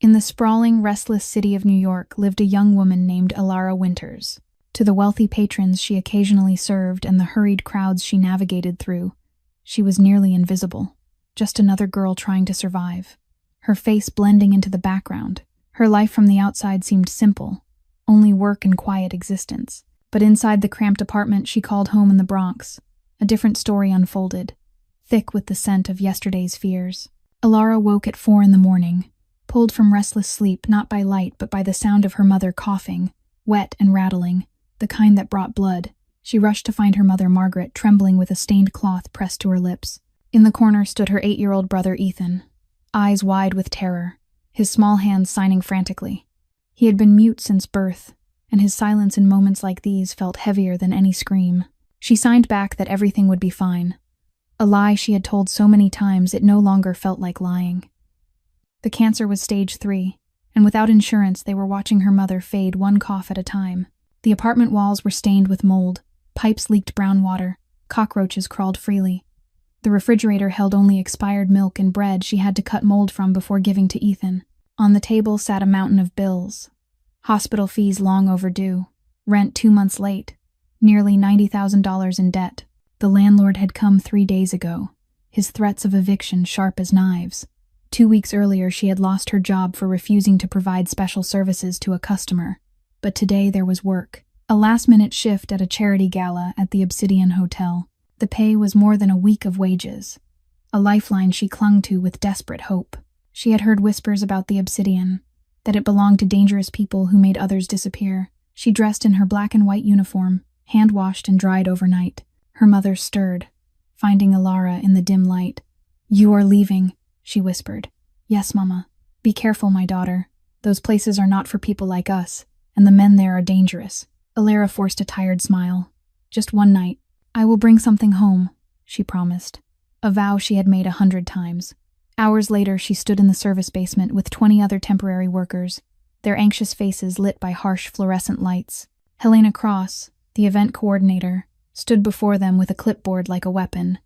In the sprawling, restless city of New York lived a young woman named Alara Winters. To the wealthy patrons she occasionally served and the hurried crowds she navigated through, she was nearly invisible, just another girl trying to survive. Her face blending into the background. Her life from the outside seemed simple, only work and quiet existence. But inside the cramped apartment she called home in the Bronx, a different story unfolded, thick with the scent of yesterday's fears. Alara woke at 4 a.m, pulled from restless sleep not by light but by the sound of her mother coughing, wet and rattling, the kind that brought blood. She rushed to find her mother Margaret trembling with a stained cloth pressed to her lips. In the corner stood her 8-year-old brother Ethan, eyes wide with terror, his small hands signing frantically. He had been mute since birth, and his silence in moments like these felt heavier than any scream. She signed back that everything would be fine. A lie she had told so many times it no longer felt like lying. The cancer was stage 3, and without insurance they were watching her mother fade one cough at a time. The apartment walls were stained with mold, pipes leaked brown water, cockroaches crawled freely. The refrigerator held only expired milk and bread she had to cut mold from before giving to Ethan. On the table sat a mountain of bills. Hospital fees long overdue, rent 2 months late, nearly $90,000 in debt. The landlord had come 3 days ago, his threats of eviction sharp as knives. 2 weeks earlier she had lost her job for refusing to provide special services to a customer. But today there was work. A last-minute shift at a charity gala at the Obsidian Hotel. The pay was more than a week of wages, a lifeline she clung to with desperate hope. She had heard whispers about the Obsidian, that it belonged to dangerous people who made others disappear. She dressed in her black and white uniform, hand-washed and dried overnight. Her mother stirred, finding Alara in the dim light. "You are leaving," she whispered. "Yes, Mama. Be careful, my daughter. Those places are not for people like us, and the men there are dangerous." Alara forced a tired smile. "Just one night. I will bring something home," she promised, a vow she had made 100 times. Hours later, she stood in the service basement with 20 other temporary workers, their anxious faces lit by harsh fluorescent lights. Helena Cross, the event coordinator, stood before them with a clipboard like a weapon.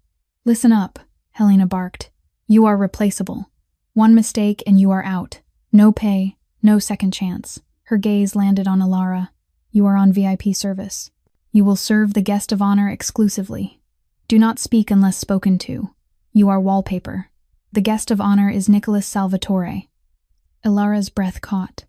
"Listen up," Helena barked. "You are replaceable. One mistake and you are out. No pay, no second chance." Her gaze landed on Alara. "You are on VIP service. You will serve the guest of honor exclusively. Do not speak unless spoken to. You are wallpaper. The guest of honor is Nicholas Salvatore." Alara's breath caught.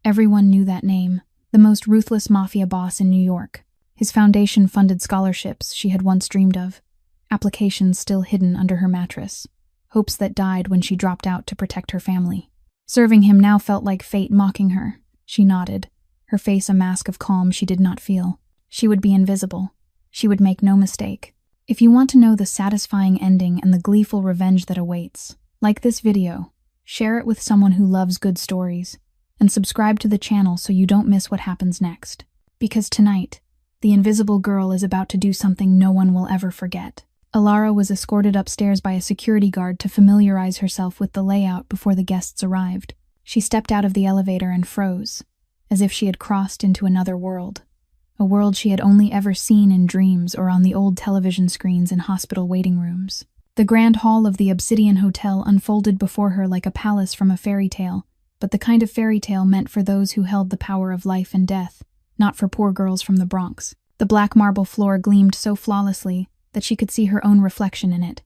Everyone knew that name, the most ruthless mafia boss in New York. His foundation funded scholarships she had once dreamed of, applications still hidden under her mattress, hopes that died when she dropped out to protect her family. Serving him now felt like fate mocking her. She nodded, her face a mask of calm she did not feel. She would be invisible. She would make no mistake. If you want to know the satisfying ending and the gleeful revenge that awaits, like this video, share it with someone who loves good stories, and subscribe to the channel so you don't miss what happens next. Because tonight, the invisible girl is about to do something no one will ever forget. Alara was escorted upstairs by a security guard to familiarize herself with the layout before the guests arrived. She stepped out of the elevator and froze, as if she had crossed into another world. A world she had only ever seen in dreams or on the old television screens in hospital waiting rooms. The grand hall of the Obsidian Hotel unfolded before her like a palace from a fairy tale, but the kind of fairy tale meant for those who held the power of life and death, not for poor girls from the Bronx. The black marble floor gleamed so flawlessly that she could see her own reflection in it,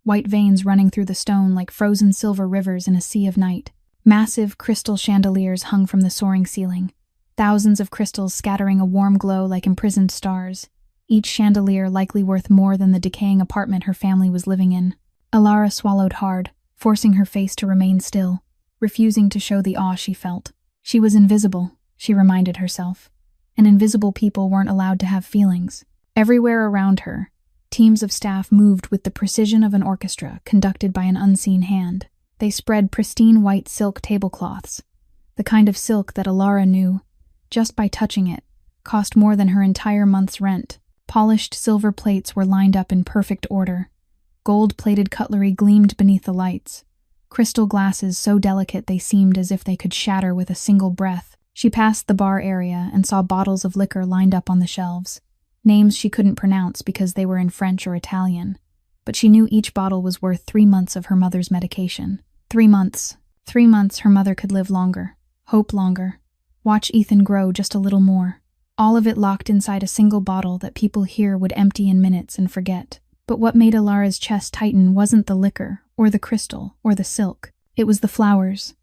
white veins running through the stone like frozen silver rivers in a sea of night. Massive crystal chandeliers hung from the soaring ceiling, thousands of crystals scattering a warm glow like imprisoned stars, each chandelier likely worth more than the decaying apartment her family was living in. Alara swallowed hard, forcing her face to remain still, refusing to show the awe she felt. She was invisible, she reminded herself, and invisible people weren't allowed to have feelings. Everywhere around her, teams of staff moved with the precision of an orchestra conducted by an unseen hand. They spread pristine white silk tablecloths, the kind of silk that Alara knew, just by touching it, cost more than her entire month's rent. Polished silver plates were lined up in perfect order. Gold-plated cutlery gleamed beneath the lights. Crystal glasses so delicate they seemed as if they could shatter with a single breath. She passed the bar area and saw bottles of liquor lined up on the shelves. Names she couldn't pronounce because they were in French or Italian, but she knew each bottle was worth 3 months of her mother's medication. 3 months, 3 months her mother could live longer, hope longer, watch Ethan grow just a little more. All of it locked inside a single bottle that people here would empty in minutes and forget. But what made Alara's chest tighten wasn't the liquor, or the crystal, or the silk. It was the flowers.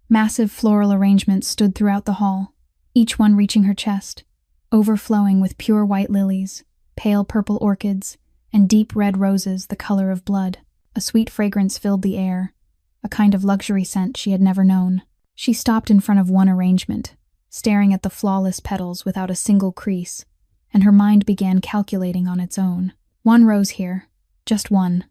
Massive floral arrangements stood throughout the hall, each one reaching her chest, overflowing with pure white lilies, pale purple orchids, and deep red roses the color of blood. A sweet fragrance filled the air, a kind of luxury scent she had never known. She stopped in front of one arrangement, staring at the flawless petals without a single crease, and her mind began calculating on its own. One rose here, just one,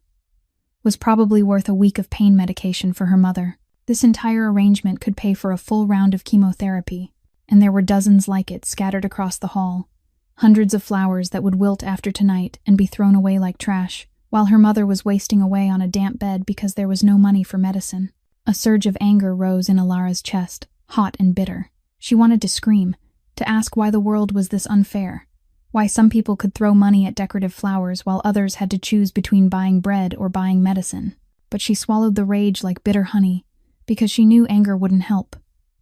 was probably worth a week of pain medication for her mother. This entire arrangement could pay for a full round of chemotherapy, and there were dozens like it scattered across the hall. Hundreds of flowers that would wilt after tonight and be thrown away like trash, while her mother was wasting away on a damp bed because there was no money for medicine. A surge of anger rose in Alara's chest, hot and bitter. She wanted to scream, to ask why the world was this unfair, why some people could throw money at decorative flowers while others had to choose between buying bread or buying medicine. But she swallowed the rage like bitter honey, because she knew anger wouldn't help.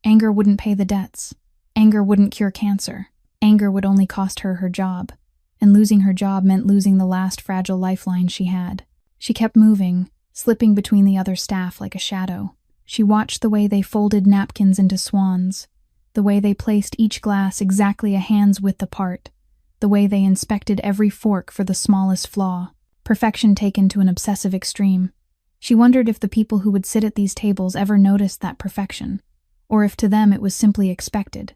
Anger wouldn't pay the debts. Anger wouldn't cure cancer. Anger would only cost her her job, and losing her job meant losing the last fragile lifeline she had. She kept moving, slipping between the other staff like a shadow. She watched the way they folded napkins into swans, the way they placed each glass exactly a hand's width apart, the way they inspected every fork for the smallest flaw, perfection taken to an obsessive extreme. She wondered if the people who would sit at these tables ever noticed that perfection, or if to them it was simply expected,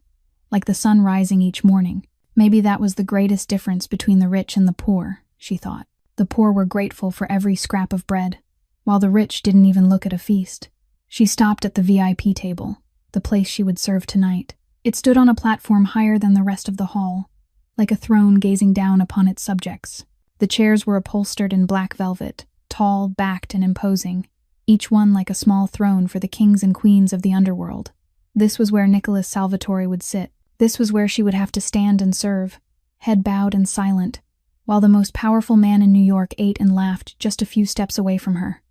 like the sun rising each morning. Maybe that was the greatest difference between the rich and the poor, she thought. The poor were grateful for every scrap of bread, while the rich didn't even look at a feast. She stopped at the VIP table, the place she would serve tonight. It stood on a platform higher than the rest of the hall, like a throne gazing down upon its subjects. The chairs were upholstered in black velvet, tall, backed, and imposing, each one like a small throne for the kings and queens of the underworld. This was where Nicholas Salvatore would sit. This was where she would have to stand and serve, head bowed and silent, while the most powerful man in New York ate and laughed just a few steps away from her.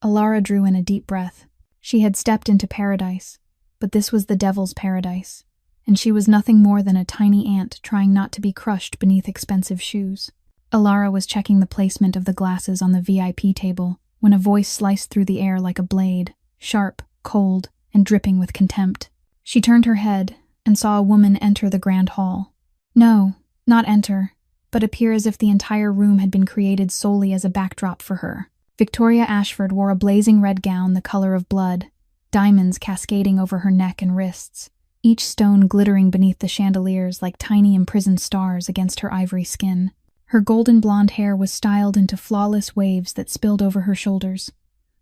Alara drew in a deep breath. She had stepped into paradise, but this was the devil's paradise, and she was nothing more than a tiny ant trying not to be crushed beneath expensive shoes. Alara was checking the placement of the glasses on the VIP table when a voice sliced through the air like a blade, sharp, cold, and dripping with contempt. She turned her head and saw a woman enter the grand hall. No, not enter, but appear as if the entire room had been created solely as a backdrop for her. Victoria Ashford wore a blazing red gown the color of blood, diamonds cascading over her neck and wrists, each stone glittering beneath the chandeliers like tiny imprisoned stars against her ivory skin. Her golden blonde hair was styled into flawless waves that spilled over her shoulders,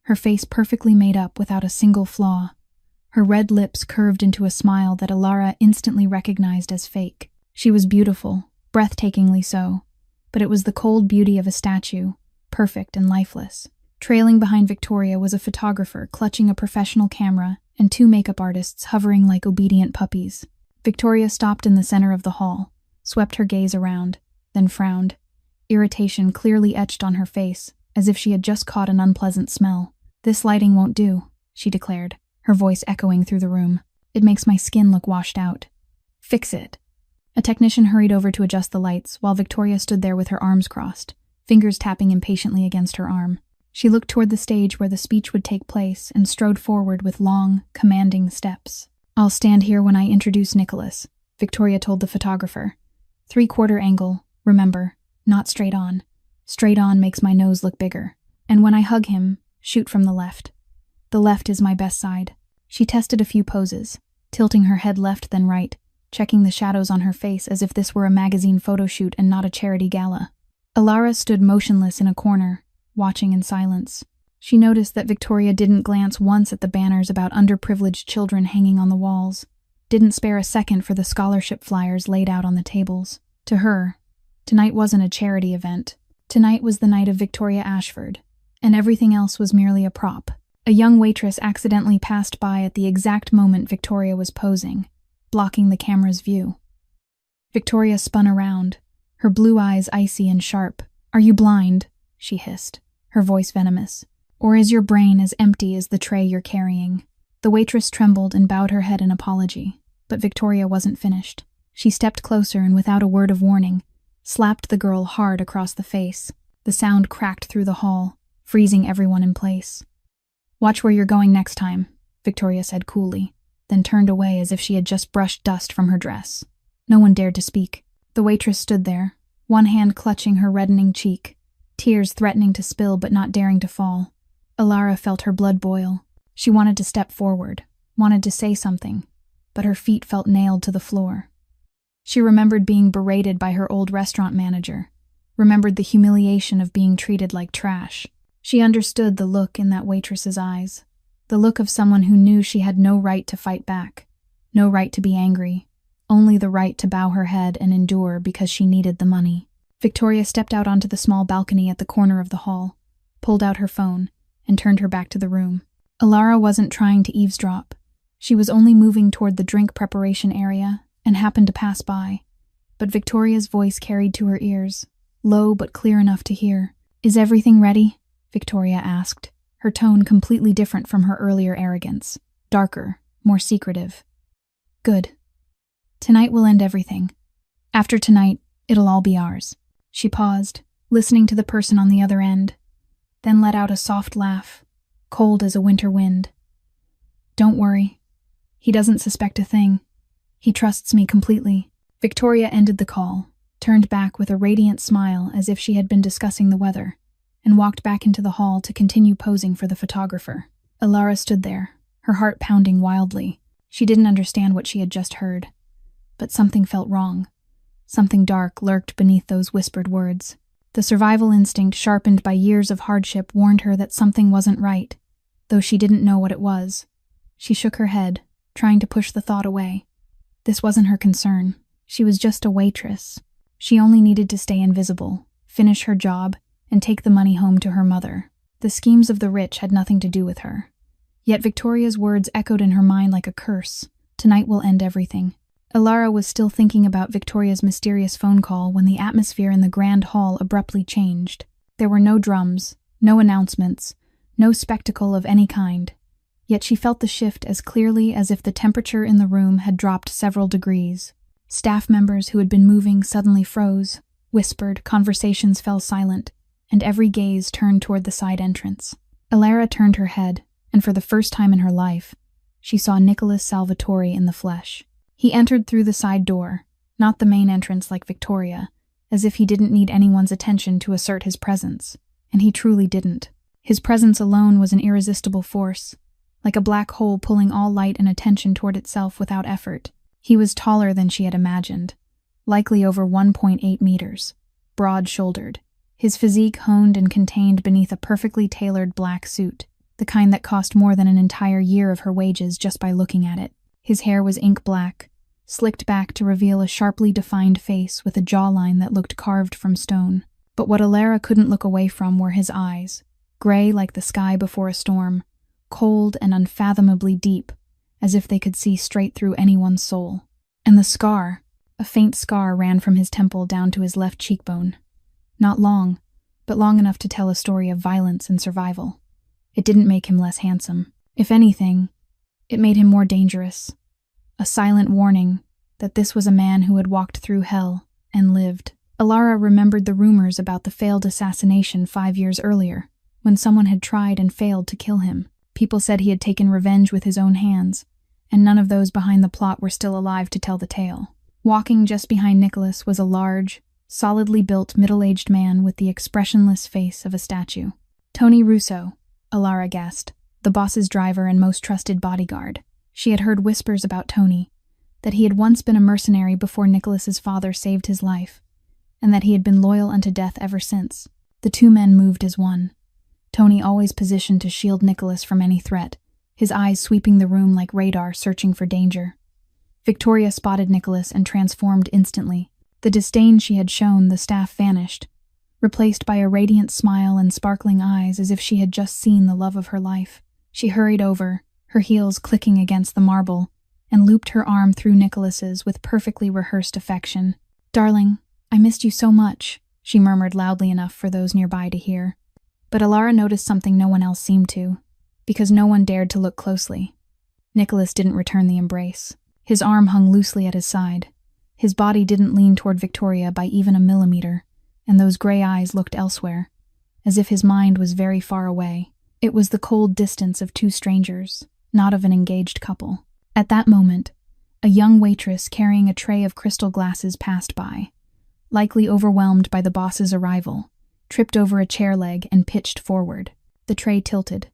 her face perfectly made up without a single flaw. Her red lips curved into a smile that Alara instantly recognized as fake. She was beautiful, breathtakingly so, but it was the cold beauty of a statue, perfect and lifeless. Trailing behind Victoria was a photographer clutching a professional camera and 2 makeup artists hovering like obedient puppies. Victoria stopped in the center of the hall, swept her gaze around, then frowned, irritation clearly etched on her face, as if she had just caught an unpleasant smell. "This lighting won't do," she declared, her voice echoing through the room. "It makes my skin look washed out." "Fix it." A technician hurried over to adjust the lights, while Victoria stood there with her arms crossed, fingers tapping impatiently against her arm. She looked toward the stage where the speech would take place and strode forward with long, commanding steps. "I'll stand here when I introduce Nicholas," Victoria told the photographer. "3/4 angle, remember, not straight on. Straight on makes my nose look bigger. And when I hug him, shoot from the left. The left is my best side." She tested a few poses, tilting her head left then right, checking the shadows on her face as if this were a magazine photo shoot and not a charity gala. Alara stood motionless in a corner, watching in silence. She noticed that Victoria didn't glance once at the banners about underprivileged children hanging on the walls, didn't spare a second for the scholarship flyers laid out on the tables. To her, tonight wasn't a charity event. Tonight was the night of Victoria Ashford, and everything else was merely a prop. A young waitress accidentally passed by at the exact moment Victoria was posing, blocking the camera's view. Victoria spun around, her blue eyes icy and sharp. "Are you blind?" she hissed, her voice venomous. Or is your brain as empty as the tray you're carrying?" The waitress trembled and bowed her head in apology, but Victoria wasn't finished. She stepped closer and, without a word of warning, slapped the girl hard across the face. The sound cracked through the hall, freezing everyone in place. "Watch where you're going next time," Victoria said coolly, then turned away as if she had just brushed dust from her dress. No one dared to speak. The waitress stood there, one hand clutching her reddening cheek, tears threatening to spill but not daring to fall. Alara felt her blood boil. She wanted to step forward, wanted to say something, but her feet felt nailed to the floor. She remembered being berated by her old restaurant manager, remembered the humiliation of being treated like trash. She understood the look in that waitress's eyes, the look of someone who knew she had no right to fight back, no right to be angry, only the right to bow her head and endure because she needed the money. Victoria stepped out onto the small balcony at the corner of the hall, pulled out her phone, and turned her back to the room. Alara wasn't trying to eavesdrop. She was only moving toward the drink preparation area and happened to pass by. But Victoria's voice carried to her ears, low but clear enough to hear. "Is everything ready?" Victoria asked, her tone completely different from her earlier arrogance, darker, more secretive. "Good. Tonight will end everything. After tonight, it'll all be ours." She paused, listening to the person on the other end, then let out a soft laugh, cold as a winter wind. "Don't worry. He doesn't suspect a thing. He trusts me completely." Victoria ended the call, turned back with a radiant smile as if she had been discussing the weather, and walked back into the hall to continue posing for the photographer. Alara stood there, her heart pounding wildly. She didn't understand what she had just heard, but something felt wrong. Something dark lurked beneath those whispered words. The survival instinct, sharpened by years of hardship, warned her that something wasn't right, though she didn't know what it was. She shook her head, trying to push the thought away. This wasn't her concern. She was just a waitress. She only needed to stay invisible, finish her job, and take the money home to her mother. The schemes of the rich had nothing to do with her. Yet Victoria's words echoed in her mind like a curse. Tonight will end everything. Alara was still thinking about Victoria's mysterious phone call when the atmosphere in the grand hall abruptly changed. There were no drums, no announcements, no spectacle of any kind. Yet she felt the shift as clearly as if the temperature in the room had dropped several degrees. Staff members who had been moving suddenly froze, whispered, conversations fell silent, and every gaze turned toward the side entrance. Alara turned her head, and for the first time in her life, she saw Nicholas Salvatore in the flesh. He entered through the side door, not the main entrance like Victoria, as if he didn't need anyone's attention to assert his presence, and he truly didn't. His presence alone was an irresistible force, like a black hole pulling all light and attention toward itself without effort. He was taller than she had imagined, likely over 1.8 meters, broad-shouldered, his physique honed and contained beneath a perfectly tailored black suit, the kind that cost more than an entire year of her wages just by looking at it. His hair was ink black, slicked back to reveal a sharply defined face with a jawline that looked carved from stone. But what Alara couldn't look away from were his eyes, gray like the sky before a storm, cold and unfathomably deep, as if they could see straight through anyone's soul. And the scar, a faint scar, ran from his temple down to his left cheekbone. Not long, but long enough to tell a story of violence and survival. It didn't make him less handsome. If anything, it made him more dangerous. A silent warning that this was a man who had walked through hell and lived. Alara remembered the rumors about the failed assassination 5 years earlier, when someone had tried and failed to kill him. People said he had taken revenge with his own hands, and none of those behind the plot were still alive to tell the tale. Walking just behind Nicholas was a large, solidly built middle-aged man with the expressionless face of a statue. Tony Russo, Alara guessed, the boss's driver and most trusted bodyguard. She had heard whispers about Tony, that he had once been a mercenary before Nicholas's father saved his life, and that he had been loyal unto death ever since. The two men moved as one, Tony always positioned to shield Nicholas from any threat, his eyes sweeping the room like radar searching for danger. Victoria spotted Nicholas and transformed instantly. The disdain she had shown the staff vanished, replaced by a radiant smile and sparkling eyes as if she had just seen the love of her life. She hurried over, her heels clicking against the marble, and looped her arm through Nicholas's with perfectly rehearsed affection. "Darling, I missed you so much," she murmured loudly enough for those nearby to hear. But Alara noticed something no one else seemed to, because no one dared to look closely. Nicholas didn't return the embrace. His arm hung loosely at his side. His body didn't lean toward Victoria by even a millimeter, and those gray eyes looked elsewhere, as if his mind was very far away. It was the cold distance of two strangers, not of an engaged couple. At that moment, a young waitress carrying a tray of crystal glasses passed by, likely overwhelmed by the boss's arrival, tripped over a chair leg and pitched forward. The tray tilted,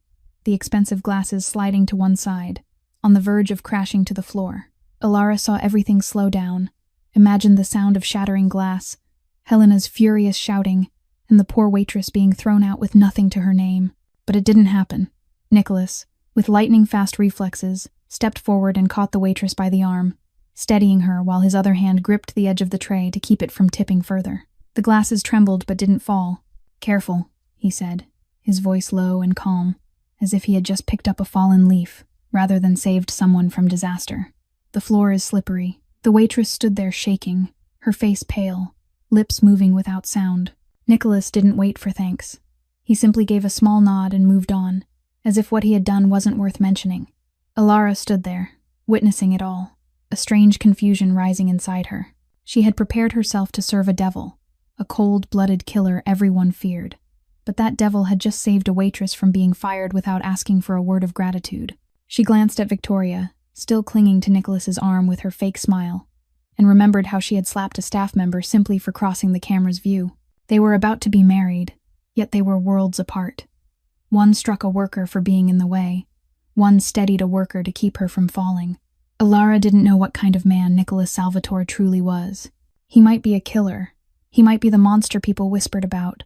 the expensive glasses sliding to one side, on the verge of crashing to the floor. Alara saw everything slow down, imagined the sound of shattering glass, Helena's furious shouting, and the poor waitress being thrown out with nothing to her name. But it didn't happen. Nicholas, with lightning-fast reflexes, stepped forward and caught the waitress by the arm, steadying her while his other hand gripped the edge of the tray to keep it from tipping further. The glasses trembled but didn't fall. "Careful," he said, his voice low and calm, as if he had just picked up a fallen leaf, rather than saved someone from disaster. "The floor is slippery." The waitress stood there shaking, her face pale, lips moving without sound. Nicholas didn't wait for thanks. He simply gave a small nod and moved on, as if what he had done wasn't worth mentioning. Alara stood there, witnessing it all, a strange confusion rising inside her. She had prepared herself to serve a devil, a cold-blooded killer everyone feared. But that devil had just saved a waitress from being fired without asking for a word of gratitude. She glanced at Victoria, still clinging to Nicholas's arm with her fake smile, and remembered how she had slapped a staff member simply for crossing the camera's view. They were about to be married, yet they were worlds apart. One struck a worker for being in the way. One steadied a worker to keep her from falling. Alara didn't know what kind of man Nicholas Salvatore truly was. He might be a killer. He might be the monster people whispered about.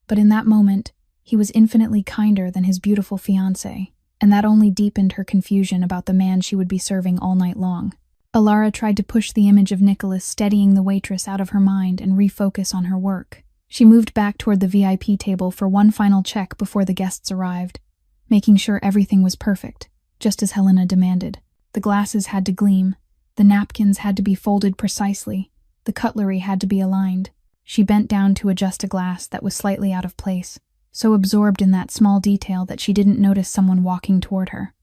But in that moment, he was infinitely kinder than his beautiful fiancée, and that only deepened her confusion about the man she would be serving all night long. Alara tried to push the image of Nicholas steadying the waitress out of her mind and refocus on her work. She moved back toward the VIP table for one final check before the guests arrived, making sure everything was perfect, just as Helena demanded. The glasses had to gleam, the napkins had to be folded precisely, the cutlery had to be aligned. She bent down to adjust a glass that was slightly out of place, so absorbed in that small detail that she didn't notice someone walking toward her.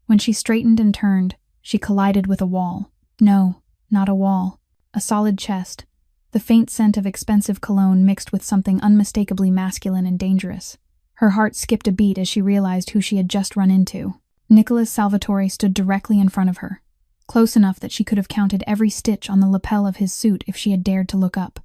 When she straightened and turned, she collided with a wall. No, not a wall. A solid chest. The faint scent of expensive cologne mixed with something unmistakably masculine and dangerous. Her heart skipped a beat as she realized who she had just run into. Nicholas Salvatore stood directly in front of her, close enough that she could have counted every stitch on the lapel of his suit if she had dared to look up.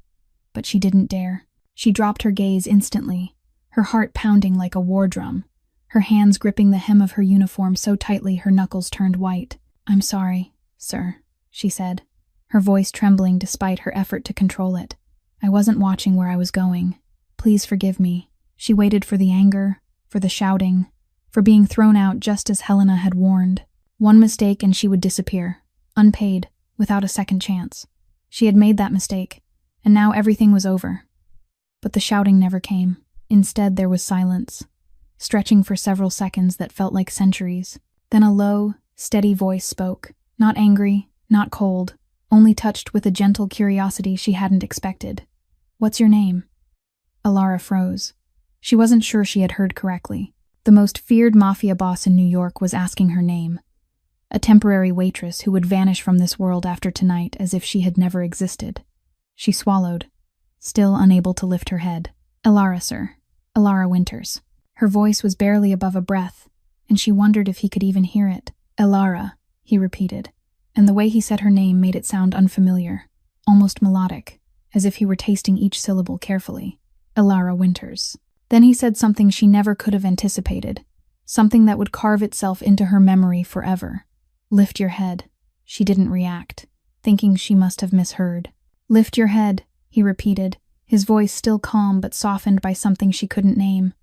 But she didn't dare. She dropped her gaze instantly, her heart pounding like a war drum, her hands gripping the hem of her uniform so tightly her knuckles turned white. "I'm sorry, sir," she said, her voice trembling despite her effort to control it. "I wasn't watching where I was going. Please forgive me." She waited for the anger, for the shouting, for being thrown out just as Helena had warned. One mistake and she would disappear, unpaid, without a second chance. She had made that mistake, and now everything was over. But the shouting never came. Instead, there was silence, stretching for several seconds that felt like centuries. Then a low, steady voice spoke, not angry, not cold, only touched with a gentle curiosity she hadn't expected. "What's your name?" Alara froze. She wasn't sure she had heard correctly. The most feared mafia boss in New York was asking her name. A temporary waitress who would vanish from this world after tonight as if she had never existed. She swallowed, still unable to lift her head. "Alara, sir. Alara Winters." Her voice was barely above a breath, and she wondered if he could even hear it. "Alara," he repeated, and the way he said her name made it sound unfamiliar, almost melodic, as if he were tasting each syllable carefully. "Alara Winters." Then he said something she never could have anticipated, something that would carve itself into her memory forever. "Lift your head." She didn't react, thinking she must have misheard. "Lift your head," he repeated, his voice still calm but softened by something she couldn't name.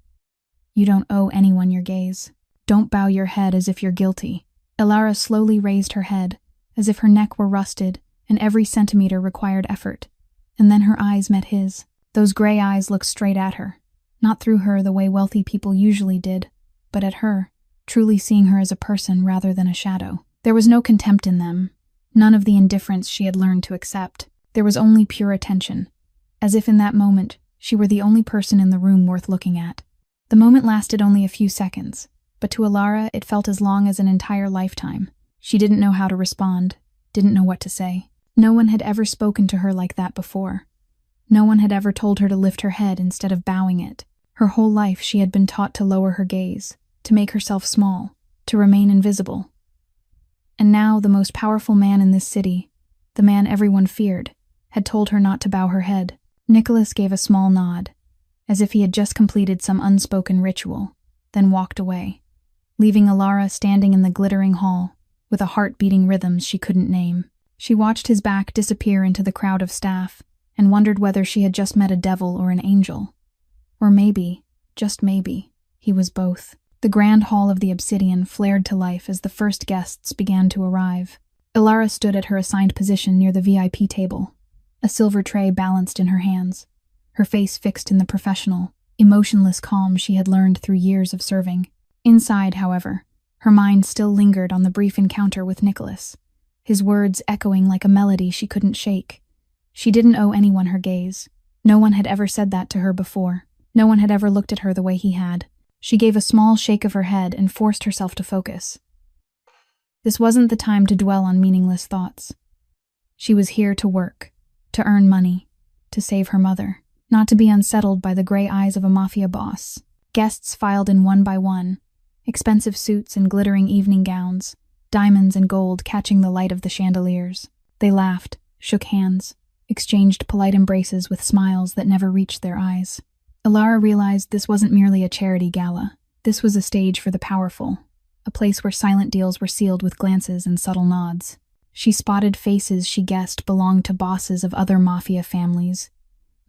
"You don't owe anyone your gaze. Don't bow your head as if you're guilty." Alara slowly raised her head, as if her neck were rusted and every centimeter required effort. And then her eyes met his. Those gray eyes looked straight at her, not through her the way wealthy people usually did, but at her, truly seeing her as a person rather than a shadow. There was no contempt in them, none of the indifference she had learned to accept. There was only pure attention, as if in that moment she were the only person in the room worth looking at. The moment lasted only a few seconds, but to Alara it felt as long as an entire lifetime. She didn't know how to respond, didn't know what to say. No one had ever spoken to her like that before. No one had ever told her to lift her head instead of bowing it. Her whole life she had been taught to lower her gaze, to make herself small, to remain invisible. And now the most powerful man in this city, the man everyone feared, had told her not to bow her head. Nicholas gave a small nod, as if he had just completed some unspoken ritual, then walked away, leaving Alara standing in the glittering hall, with a heart beating rhythms she couldn't name. She watched his back disappear into the crowd of staff, and wondered whether she had just met a devil or an angel. Or maybe, just maybe, he was both. The grand hall of the Obsidian flared to life as the first guests began to arrive. Alara stood at her assigned position near the VIP table, a silver tray balanced in her hands, her face fixed in the professional, emotionless calm she had learned through years of serving. Inside, however, her mind still lingered on the brief encounter with Nicholas, his words echoing like a melody she couldn't shake. She didn't owe anyone her gaze. No one had ever said that to her before. No one had ever looked at her the way he had. She gave a small shake of her head and forced herself to focus. This wasn't the time to dwell on meaningless thoughts. She was here to work, to earn money, to save her mother, not to be unsettled by the gray eyes of a Mafia boss. Guests filed in one by one, expensive suits and glittering evening gowns, diamonds and gold catching the light of the chandeliers. They laughed, shook hands, exchanged polite embraces with smiles that never reached their eyes. Alara realized this wasn't merely a charity gala. This was a stage for the powerful, a place where silent deals were sealed with glances and subtle nods. She spotted faces she guessed belonged to bosses of other Mafia families,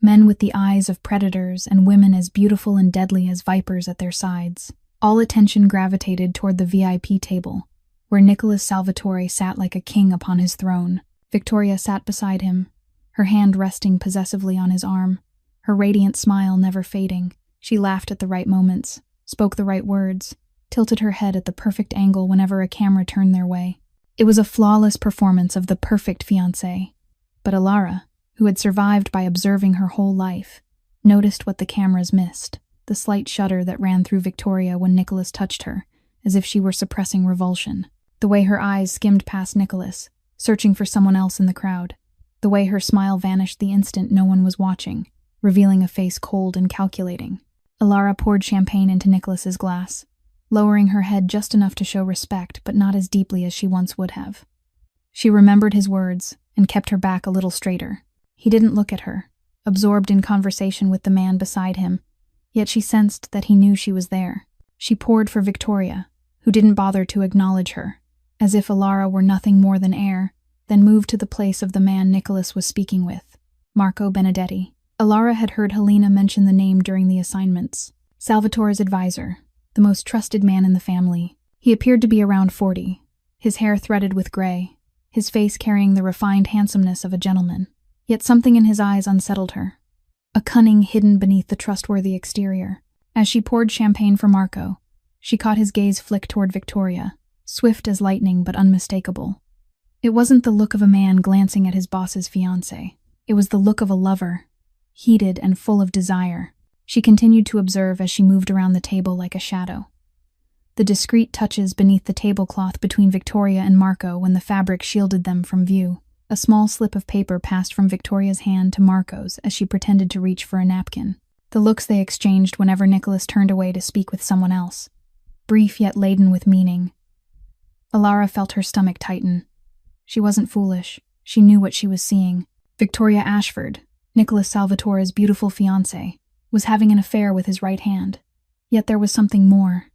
men with the eyes of predators and women as beautiful and deadly as vipers at their sides. All attention gravitated toward the VIP table, where Nicholas Salvatore sat like a king upon his throne. Victoria sat beside him, her hand resting possessively on his arm, her radiant smile never fading. She laughed at the right moments, spoke the right words, tilted her head at the perfect angle whenever a camera turned their way. It was a flawless performance of the perfect fiancé. But Alara, who had survived by observing her whole life, noticed what the cameras missed, the slight shudder that ran through Victoria when Nicholas touched her, as if she were suppressing revulsion. The way her eyes skimmed past Nicholas, searching for someone else in the crowd. The way her smile vanished the instant no one was watching, revealing a face cold and calculating. Alara poured champagne into Nicholas's glass, lowering her head just enough to show respect, but not as deeply as she once would have. She remembered his words and kept her back a little straighter. He didn't look at her, absorbed in conversation with the man beside him, yet she sensed that he knew she was there. She poured for Victoria, who didn't bother to acknowledge her, as if Alara were nothing more than air, then moved to the place of the man Nicholas was speaking with, Marco Benedetti. Alara had heard Helena mention the name during the assignments. Salvatore's advisor, the most trusted man in the family. He appeared to be around 40, his hair threaded with gray, his face carrying the refined handsomeness of a gentleman. Yet something in his eyes unsettled her, a cunning hidden beneath the trustworthy exterior. As she poured champagne for Marco, she caught his gaze flick toward Victoria, swift as lightning but unmistakable. It wasn't the look of a man glancing at his boss's fiancée. It was the look of a lover, heated and full of desire. She continued to observe as she moved around the table like a shadow. The discreet touches beneath the tablecloth between Victoria and Marco when the fabric shielded them from view. A small slip of paper passed from Victoria's hand to Marco's as she pretended to reach for a napkin. The looks they exchanged whenever Nicholas turned away to speak with someone else, brief yet laden with meaning. Alara felt her stomach tighten. She wasn't foolish. She knew what she was seeing. Victoria Ashford, Nicholas Salvatore's beautiful fiancée, was having an affair with his right hand. Yet there was something more,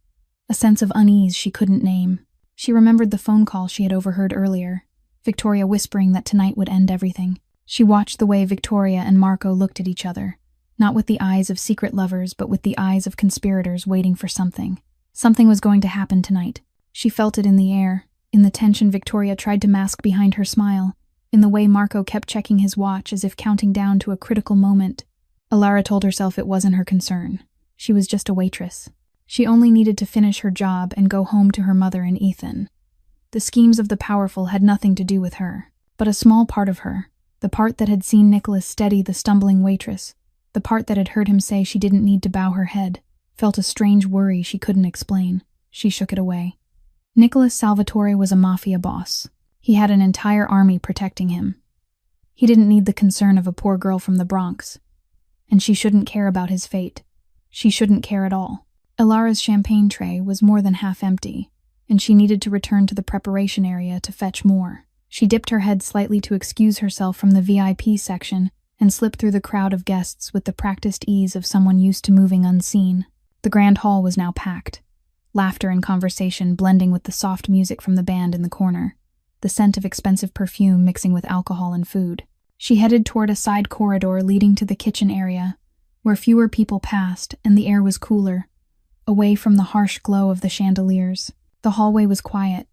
a sense of unease she couldn't name. She remembered the phone call she had overheard earlier, Victoria whispering that tonight would end everything. She watched the way Victoria and Marco looked at each other, not with the eyes of secret lovers but with the eyes of conspirators waiting for something. Something was going to happen tonight. She felt it in the air, in the tension Victoria tried to mask behind her smile, in the way Marco kept checking his watch as if counting down to a critical moment. Alara told herself it wasn't her concern. She was just a waitress. She only needed to finish her job and go home to her mother and Ethan. The schemes of the powerful had nothing to do with her, but a small part of her, the part that had seen Nicholas steady the stumbling waitress, the part that had heard him say she didn't need to bow her head, felt a strange worry she couldn't explain. She shook it away. Nicholas Salvatore was a mafia boss. He had an entire army protecting him. He didn't need the concern of a poor girl from the Bronx. And she shouldn't care about his fate. She shouldn't care at all. Ilara's champagne tray was more than half empty, and she needed to return to the preparation area to fetch more. She dipped her head slightly to excuse herself from the VIP section and slipped through the crowd of guests with the practiced ease of someone used to moving unseen. The grand hall was now packed, laughter and conversation blending with the soft music from the band in the corner, the scent of expensive perfume mixing with alcohol and food. She headed toward a side corridor leading to the kitchen area, where fewer people passed and the air was cooler, away from the harsh glow of the chandeliers. The hallway was quiet,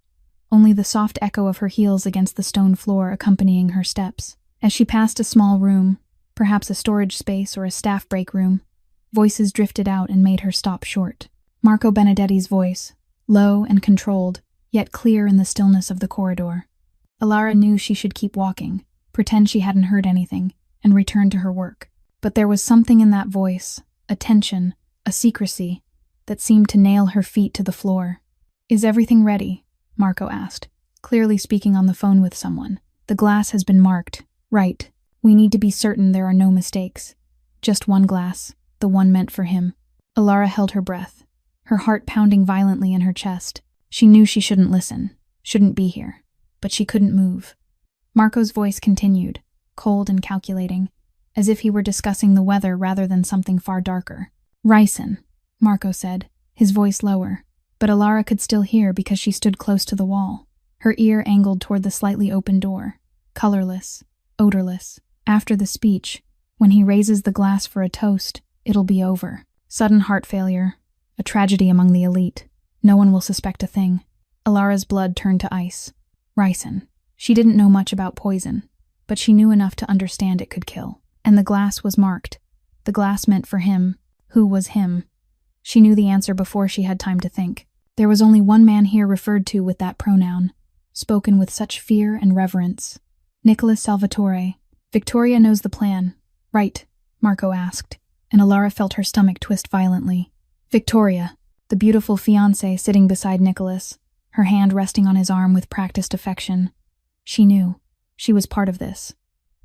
only the soft echo of her heels against the stone floor accompanying her steps. As she passed a small room, perhaps a storage space or a staff break room, voices drifted out and made her stop short. Marco Benedetti's voice, low and controlled, yet clear in the stillness of the corridor. Ilara knew she should keep walking, pretend she hadn't heard anything, and return to her work. But there was something in that voice, a tension, a secrecy, that seemed to nail her feet to the floor. "Is everything ready?" Marco asked, clearly speaking on the phone with someone. "The glass has been marked. Right. We need to be certain there are no mistakes. Just one glass, the one meant for him." Ilara held her breath, her heart pounding violently in her chest. She knew she shouldn't listen, shouldn't be here, but she couldn't move. Marco's voice continued, cold and calculating, as if he were discussing the weather rather than something far darker. "Ricin," Marco said, his voice lower, but Ilara could still hear because she stood close to the wall, her ear angled toward the slightly open door, colorless, odorless. After the speech, when he raises the glass for a toast, it'll be over. Sudden heart failure, a tragedy among the elite. No one will suspect a thing. Ilara's blood turned to ice. Ricin. She didn't know much about poison, but she knew enough to understand it could kill. And the glass was marked. The glass meant for him. Who was him? She knew the answer before she had time to think. There was only one man here referred to with that pronoun, spoken with such fear and reverence. Nicholas Salvatore. "Victoria knows the plan, right?" Marco asked, and Ilara felt her stomach twist violently. Victoria, the beautiful fiancée sitting beside Nicholas, her hand resting on his arm with practiced affection. She knew. She was part of this.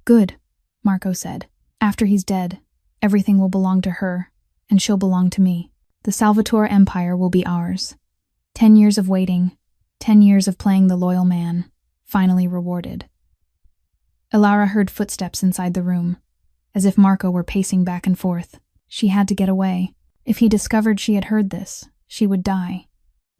"Good," Marco said. "After he's dead, everything will belong to her, and she'll belong to me. The Salvatore Empire will be ours. 10 years of waiting, 10 years of playing the loyal man, finally rewarded." Ilara heard footsteps inside the room, as if Marco were pacing back and forth. She had to get away. If he discovered she had heard this, she would die.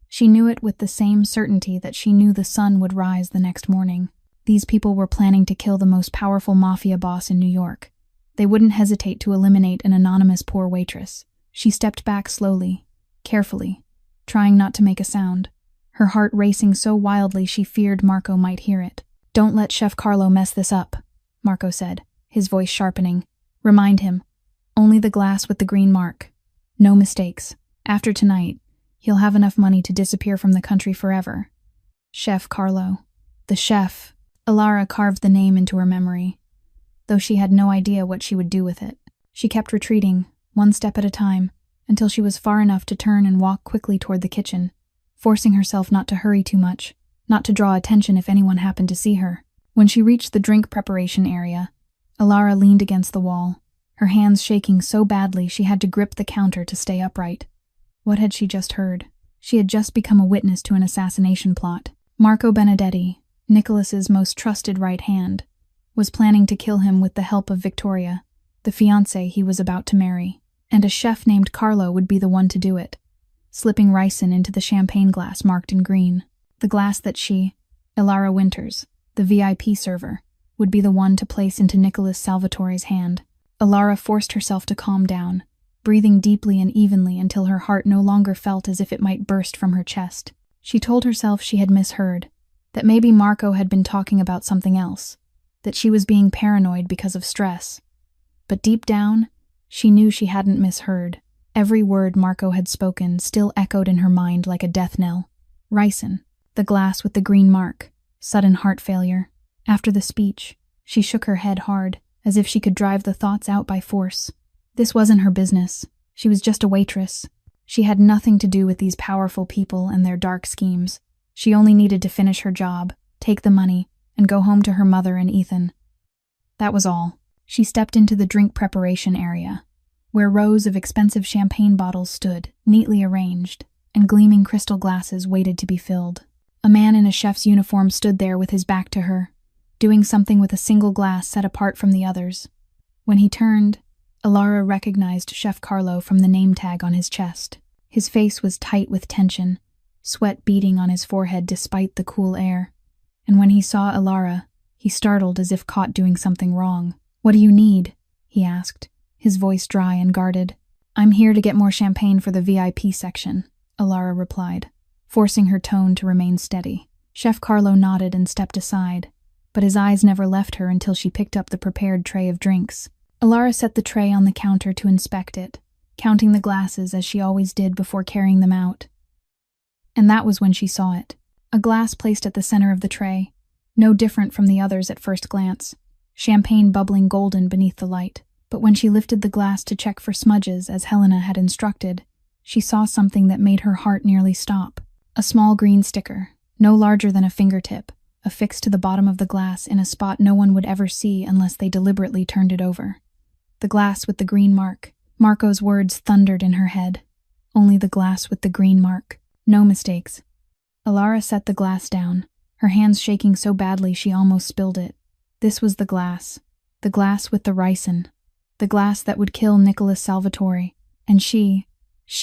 She knew it with the same certainty that she knew the sun would rise the next morning. These people were planning to kill the most powerful mafia boss in New York. They wouldn't hesitate to eliminate an anonymous poor waitress. She stepped back slowly, carefully, trying not to make a sound, her heart racing so wildly she feared Marco might hear it. "Don't let Chef Carlo mess this up," Marco said, his voice sharpening. "Remind him. Only the glass with the green mark. No mistakes. After tonight, he'll have enough money to disappear from the country forever." Chef Carlo. The chef. Ilara carved the name into her memory, though she had no idea what she would do with it. She kept retreating, one step at a time, until she was far enough to turn and walk quickly toward the kitchen, forcing herself not to hurry too much, not to draw attention if anyone happened to see her. When she reached the drink preparation area, Ilara leaned against the wall, her hands shaking so badly she had to grip the counter to stay upright. What had she just heard? She had just become a witness to an assassination plot. Marco Benedetti, Nicholas's most trusted right hand, was planning to kill him with the help of Victoria, the fiancée he was about to marry, and a chef named Carlo would be the one to do it, slipping ricin into the champagne glass marked in green, the glass that she, Ilara Winters, the VIP server, would be the one to place into Nicholas Salvatore's hand. Ilara forced herself to calm down, breathing deeply and evenly until her heart no longer felt as if it might burst from her chest. She told herself she had misheard, that maybe Marco had been talking about something else, that she was being paranoid because of stress. But deep down, she knew she hadn't misheard. Every word Marco had spoken still echoed in her mind like a death knell. Ricin, the glass with the green mark, sudden heart failure. After the speech, she shook her head hard, as if she could drive the thoughts out by force. This wasn't her business. She was just a waitress, She had nothing to do with these powerful people and their dark schemes. She only needed to finish her job, take the money, and go home to her mother and Ethan. That was all. She stepped into the drink preparation area, where rows of expensive champagne bottles stood, neatly arranged, and gleaming crystal glasses waited to be filled. A man in a chef's uniform stood there with his back to her, doing something with a single glass set apart from the others. When he turned, Alara recognized Chef Carlo from the name tag on his chest. His face was tight with tension, sweat beading on his forehead despite the cool air. And when he saw Alara, he startled as if caught doing something wrong. "What do you need?" he asked, his voice dry and guarded. "I'm here to get more champagne for the VIP section," Alara replied, forcing her tone to remain steady. Chef Carlo nodded and stepped aside, but his eyes never left her until she picked up the prepared tray of drinks. Alara set the tray on the counter to inspect it, counting the glasses as she always did before carrying them out. And that was when she saw it. A glass placed at the center of the tray, no different from the others at first glance, champagne bubbling golden beneath the light. But when she lifted the glass to check for smudges, as Helena had instructed, she saw something that made her heart nearly stop. A small green sticker, no larger than a fingertip, affixed to the bottom of the glass in a spot no one would ever see unless they deliberately turned it over. The glass with the green mark. Marco's words thundered in her head. Only the glass with the green mark. No mistakes. Alara set the glass down, her hands shaking so badly she almost spilled it. This was the glass with the ricin, the glass that would kill Nicholas Salvatore, and she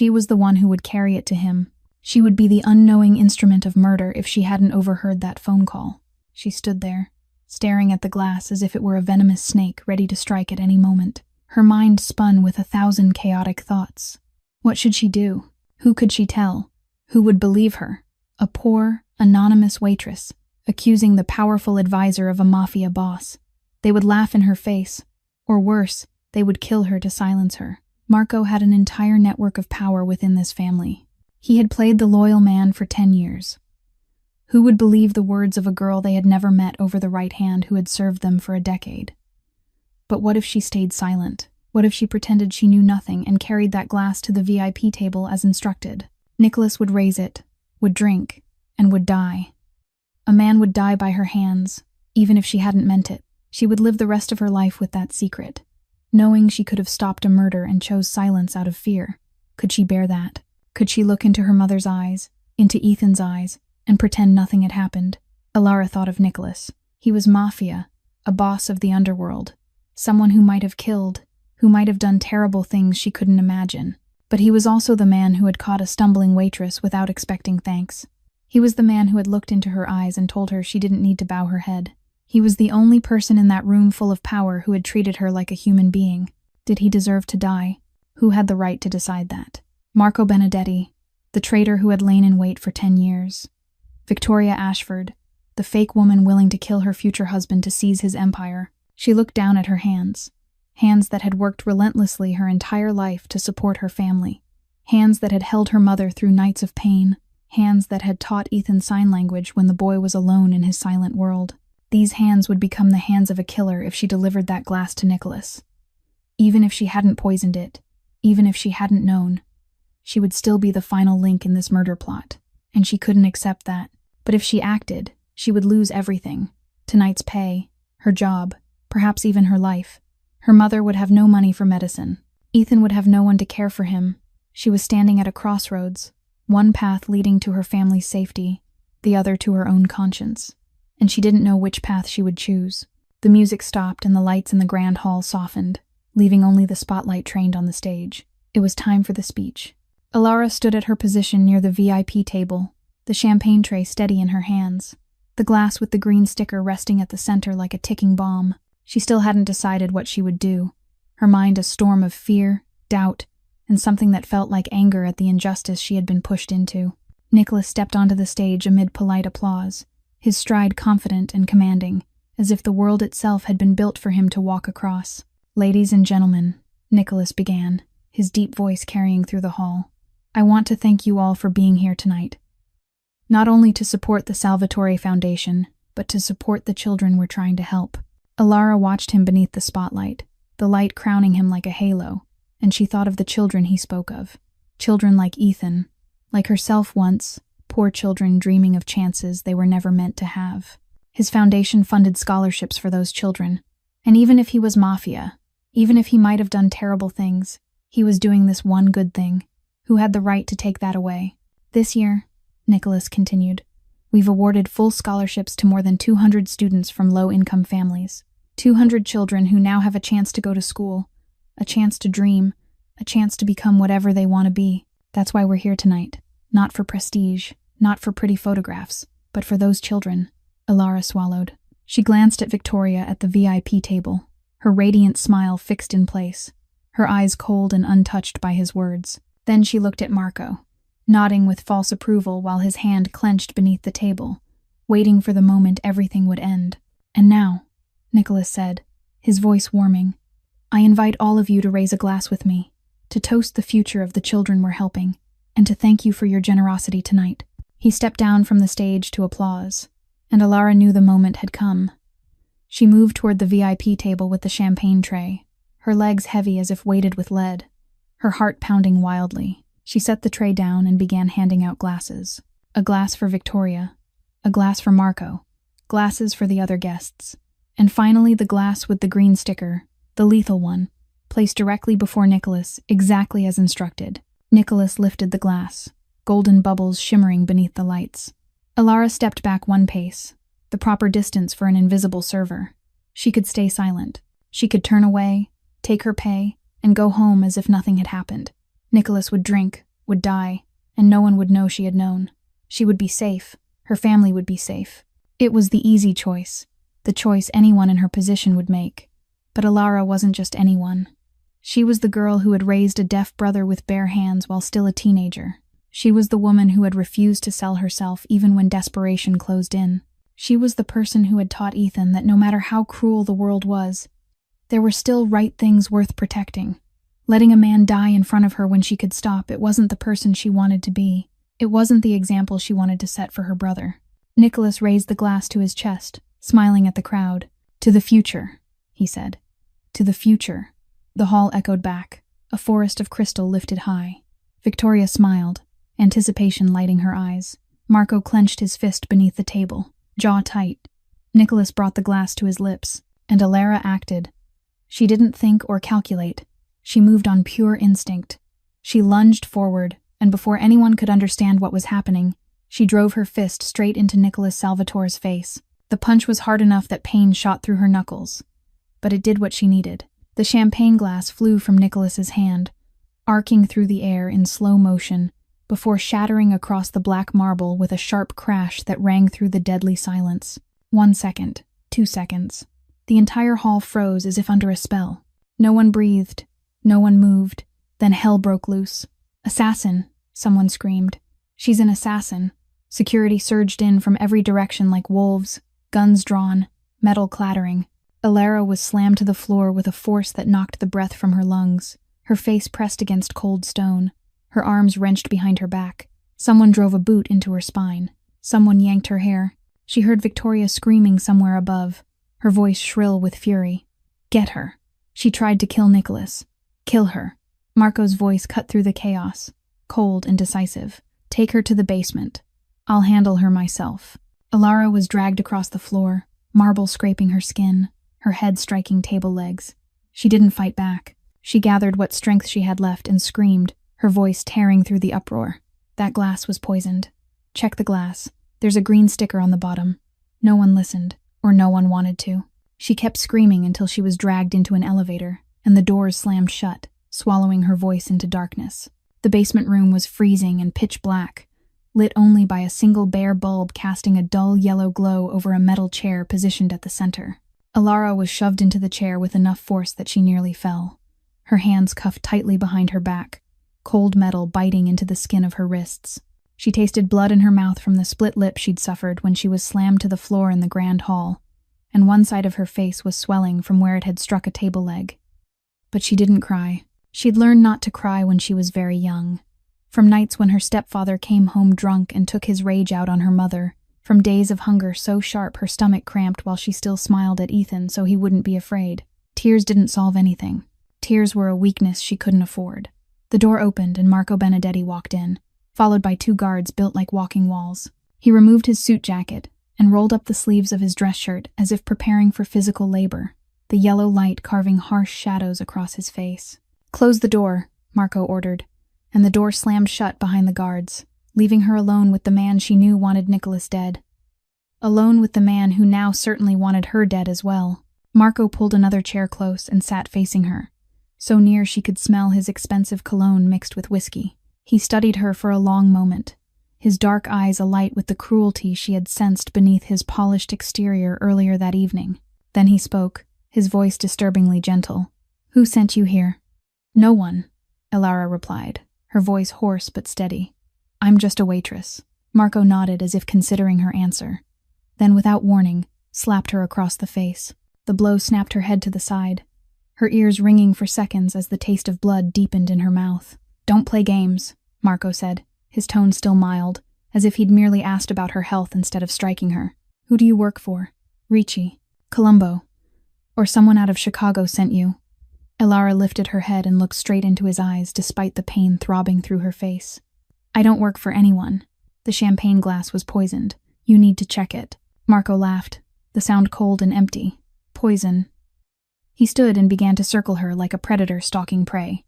was the one who would carry it to him. She would be the unknowing instrument of murder if she hadn't overheard that phone call. She stood there, staring at the glass as if it were a venomous snake ready to strike at any moment. Her mind spun with 1,000 chaotic thoughts. What should she do? Who could she tell? Who would believe her? A poor, anonymous waitress, accusing the powerful advisor of a mafia boss. They would laugh in her face, or worse, they would kill her to silence her. Marco had an entire network of power within this family. He had played the loyal man for 10 years. Who would believe the words of a girl they had never met over the right hand who had served them for a decade? But what if she stayed silent? What if she pretended she knew nothing and carried that glass to the VIP table as instructed? Nicholas would raise it, would drink, and would die. A man would die by her hands, even if she hadn't meant it. She would live the rest of her life with that secret, knowing she could have stopped a murder and chose silence out of fear. Could she bear that? Could she look into her mother's eyes, into Ethan's eyes, and pretend nothing had happened? Alara thought of Nicholas. He was Mafia, a boss of the underworld, someone who might have killed, who might have done terrible things she couldn't imagine. But he was also the man who had caught a stumbling waitress without expecting thanks. He was the man who had looked into her eyes and told her she didn't need to bow her head. He was the only person in that room full of power who had treated her like a human being. Did he deserve to die? Who had the right to decide that? Marco Benedetti, the traitor who had lain in wait for 10 years. Victoria Ashford, the fake woman willing to kill her future husband to seize his empire. She looked down at her hands that had worked relentlessly her entire life to support her family. Hands that had held her mother through nights of pain. Hands that had taught Ethan sign language when the boy was alone in his silent world. These hands would become the hands of a killer if she delivered that glass to Nicholas. Even if she hadn't poisoned it, even if she hadn't known, she would still be the final link in this murder plot, and she couldn't accept that. But if she acted, she would lose everything. Tonight's pay, her job, perhaps even her life. Her mother would have no money for medicine. Ethan would have no one to care for him. She was standing at a crossroads, one path leading to her family's safety, the other to her own conscience. And she didn't know which path she would choose. The music stopped and the lights in the grand hall softened, leaving only the spotlight trained on the stage. It was time for the speech. Alara stood at her position near the VIP table, the champagne tray steady in her hands, the glass with the green sticker resting at the center like a ticking bomb. She still hadn't decided what she would do, her mind a storm of fear, doubt, and something that felt like anger at the injustice she had been pushed into. Nicholas stepped onto the stage amid polite applause, his stride confident and commanding, as if the world itself had been built for him to walk across. "Ladies and gentlemen," Nicholas began, his deep voice carrying through the hall, "I want to thank you all for being here tonight. Not only to support the Salvatore Foundation, but to support the children we're trying to help." Alara watched him beneath the spotlight, the light crowning him like a halo, and she thought of the children he spoke of. Children like Ethan, like herself once, poor children dreaming of chances they were never meant to have. His foundation funded scholarships for those children. And even if he was Mafia, even if he might have done terrible things, he was doing this one good thing. Who had the right to take that away? This year, Nicholas continued, we've awarded full scholarships to more than 200 students from low-income families. 200 children who now have a chance to go to school, a chance to dream, a chance to become whatever they want to be. That's why we're here tonight. Not for prestige, not for pretty photographs, but for those children. Alara swallowed. She glanced at Victoria at the VIP table, her radiant smile fixed in place, her eyes cold and untouched by his words. Then she looked at Marco, nodding with false approval while his hand clenched beneath the table, waiting for the moment everything would end. And now, Nicholas said, his voice warming, I invite all of you to raise a glass with me, to toast the future of the children we're helping, and to thank you for your generosity tonight. He stepped down from the stage to applause, and Alara knew the moment had come. She moved toward the VIP table with the champagne tray, her legs heavy as if weighted with lead, her heart pounding wildly. She set the tray down and began handing out glasses. A glass for Victoria, a glass for Marco, glasses for the other guests, and finally the glass with the green sticker, the lethal one, placed directly before Nicholas, exactly as instructed. Nicholas lifted the glass, golden bubbles shimmering beneath the lights. Alara stepped back one pace, the proper distance for an invisible server. She could stay silent. She could turn away, take her pay, and go home as if nothing had happened. Nicholas would drink, would die, and no one would know she had known. She would be safe. Her family would be safe. It was the easy choice, the choice anyone in her position would make. But Alara wasn't just anyone. She was the girl who had raised a deaf brother with bare hands while still a teenager. She was the woman who had refused to sell herself even when desperation closed in. She was the person who had taught Ethan that no matter how cruel the world was, there were still right things worth protecting. Letting a man die in front of her when she could stop, it wasn't the person she wanted to be. It wasn't the example she wanted to set for her brother. Nicholas raised the glass to his chest, smiling at the crowd. To the future, he said. To the future. The hall echoed back, a forest of crystal lifted high. Victoria smiled, anticipation lighting her eyes. Marco clenched his fist beneath the table, jaw tight. Nicholas brought the glass to his lips, and Alara acted. She didn't think or calculate. She moved on pure instinct. She lunged forward, and before anyone could understand what was happening, she drove her fist straight into Nicholas Salvatore's face. The punch was hard enough that pain shot through her knuckles, but it did what she needed. The champagne glass flew from Nicholas's hand, arcing through the air in slow motion, before shattering across the black marble with a sharp crash that rang through the deadly silence. 1 second, 2 seconds. The entire hall froze as if under a spell. No one breathed, no one moved. Then hell broke loose. Assassin, someone screamed. She's an assassin. Security surged in from every direction like wolves, guns drawn, metal clattering. Alara was slammed to the floor with a force that knocked the breath from her lungs, her face pressed against cold stone, her arms wrenched behind her back. Someone drove a boot into her spine. Someone yanked her hair. She heard Victoria screaming somewhere above, her voice shrill with fury. Get her. She tried to kill Nicholas. Kill her. Marco's voice cut through the chaos, cold and decisive. Take her to the basement. I'll handle her myself. Alara was dragged across the floor, marble scraping her skin, her head striking table legs. She didn't fight back. She gathered what strength she had left and screamed, her voice tearing through the uproar. That glass was poisoned. Check the glass. There's a green sticker on the bottom. No one listened, or no one wanted to. She kept screaming until she was dragged into an elevator, and the doors slammed shut, swallowing her voice into darkness. The basement room was freezing and pitch black, lit only by a single bare bulb casting a dull yellow glow over a metal chair positioned at the center. Alara was shoved into the chair with enough force that she nearly fell, her hands cuffed tightly behind her back, cold metal biting into the skin of her wrists. She tasted blood in her mouth from the split lip she'd suffered when she was slammed to the floor in the grand hall, and one side of her face was swelling from where it had struck a table leg. But she didn't cry. She'd learned not to cry when she was very young. From nights when her stepfather came home drunk and took his rage out on her mother, from days of hunger so sharp her stomach cramped while she still smiled at Ethan so he wouldn't be afraid. Tears didn't solve anything. Tears were a weakness she couldn't afford. The door opened and Marco Benedetti walked in, followed by 2 guards built like walking walls. He removed his suit jacket and rolled up the sleeves of his dress shirt as if preparing for physical labor, the yellow light carving harsh shadows across his face. "Close the door," Marco ordered, and the door slammed shut behind the guards, leaving her alone with the man she knew wanted Nicholas dead. Alone with the man who now certainly wanted her dead as well. Marco pulled another chair close and sat facing her, so near she could smell his expensive cologne mixed with whiskey. He studied her for a long moment, his dark eyes alight with the cruelty she had sensed beneath his polished exterior earlier that evening. Then he spoke, his voice disturbingly gentle. "Who sent you here?" "No one," Elara replied, her voice hoarse but steady. "I'm just a waitress." Marco nodded as if considering her answer, then without warning, slapped her across the face. The blow snapped her head to the side, her ears ringing for seconds as the taste of blood deepened in her mouth. "Don't play games," Marco said, his tone still mild, as if he'd merely asked about her health instead of striking her. "Who do you work for?" "Ricci. Colombo. Or someone out of Chicago sent you." Elara lifted her head and looked straight into his eyes despite the pain throbbing through her face. "I don't work for anyone. The champagne glass was poisoned. You need to check it." Marco laughed, the sound cold and empty. "Poison." He stood and began to circle her like a predator stalking prey.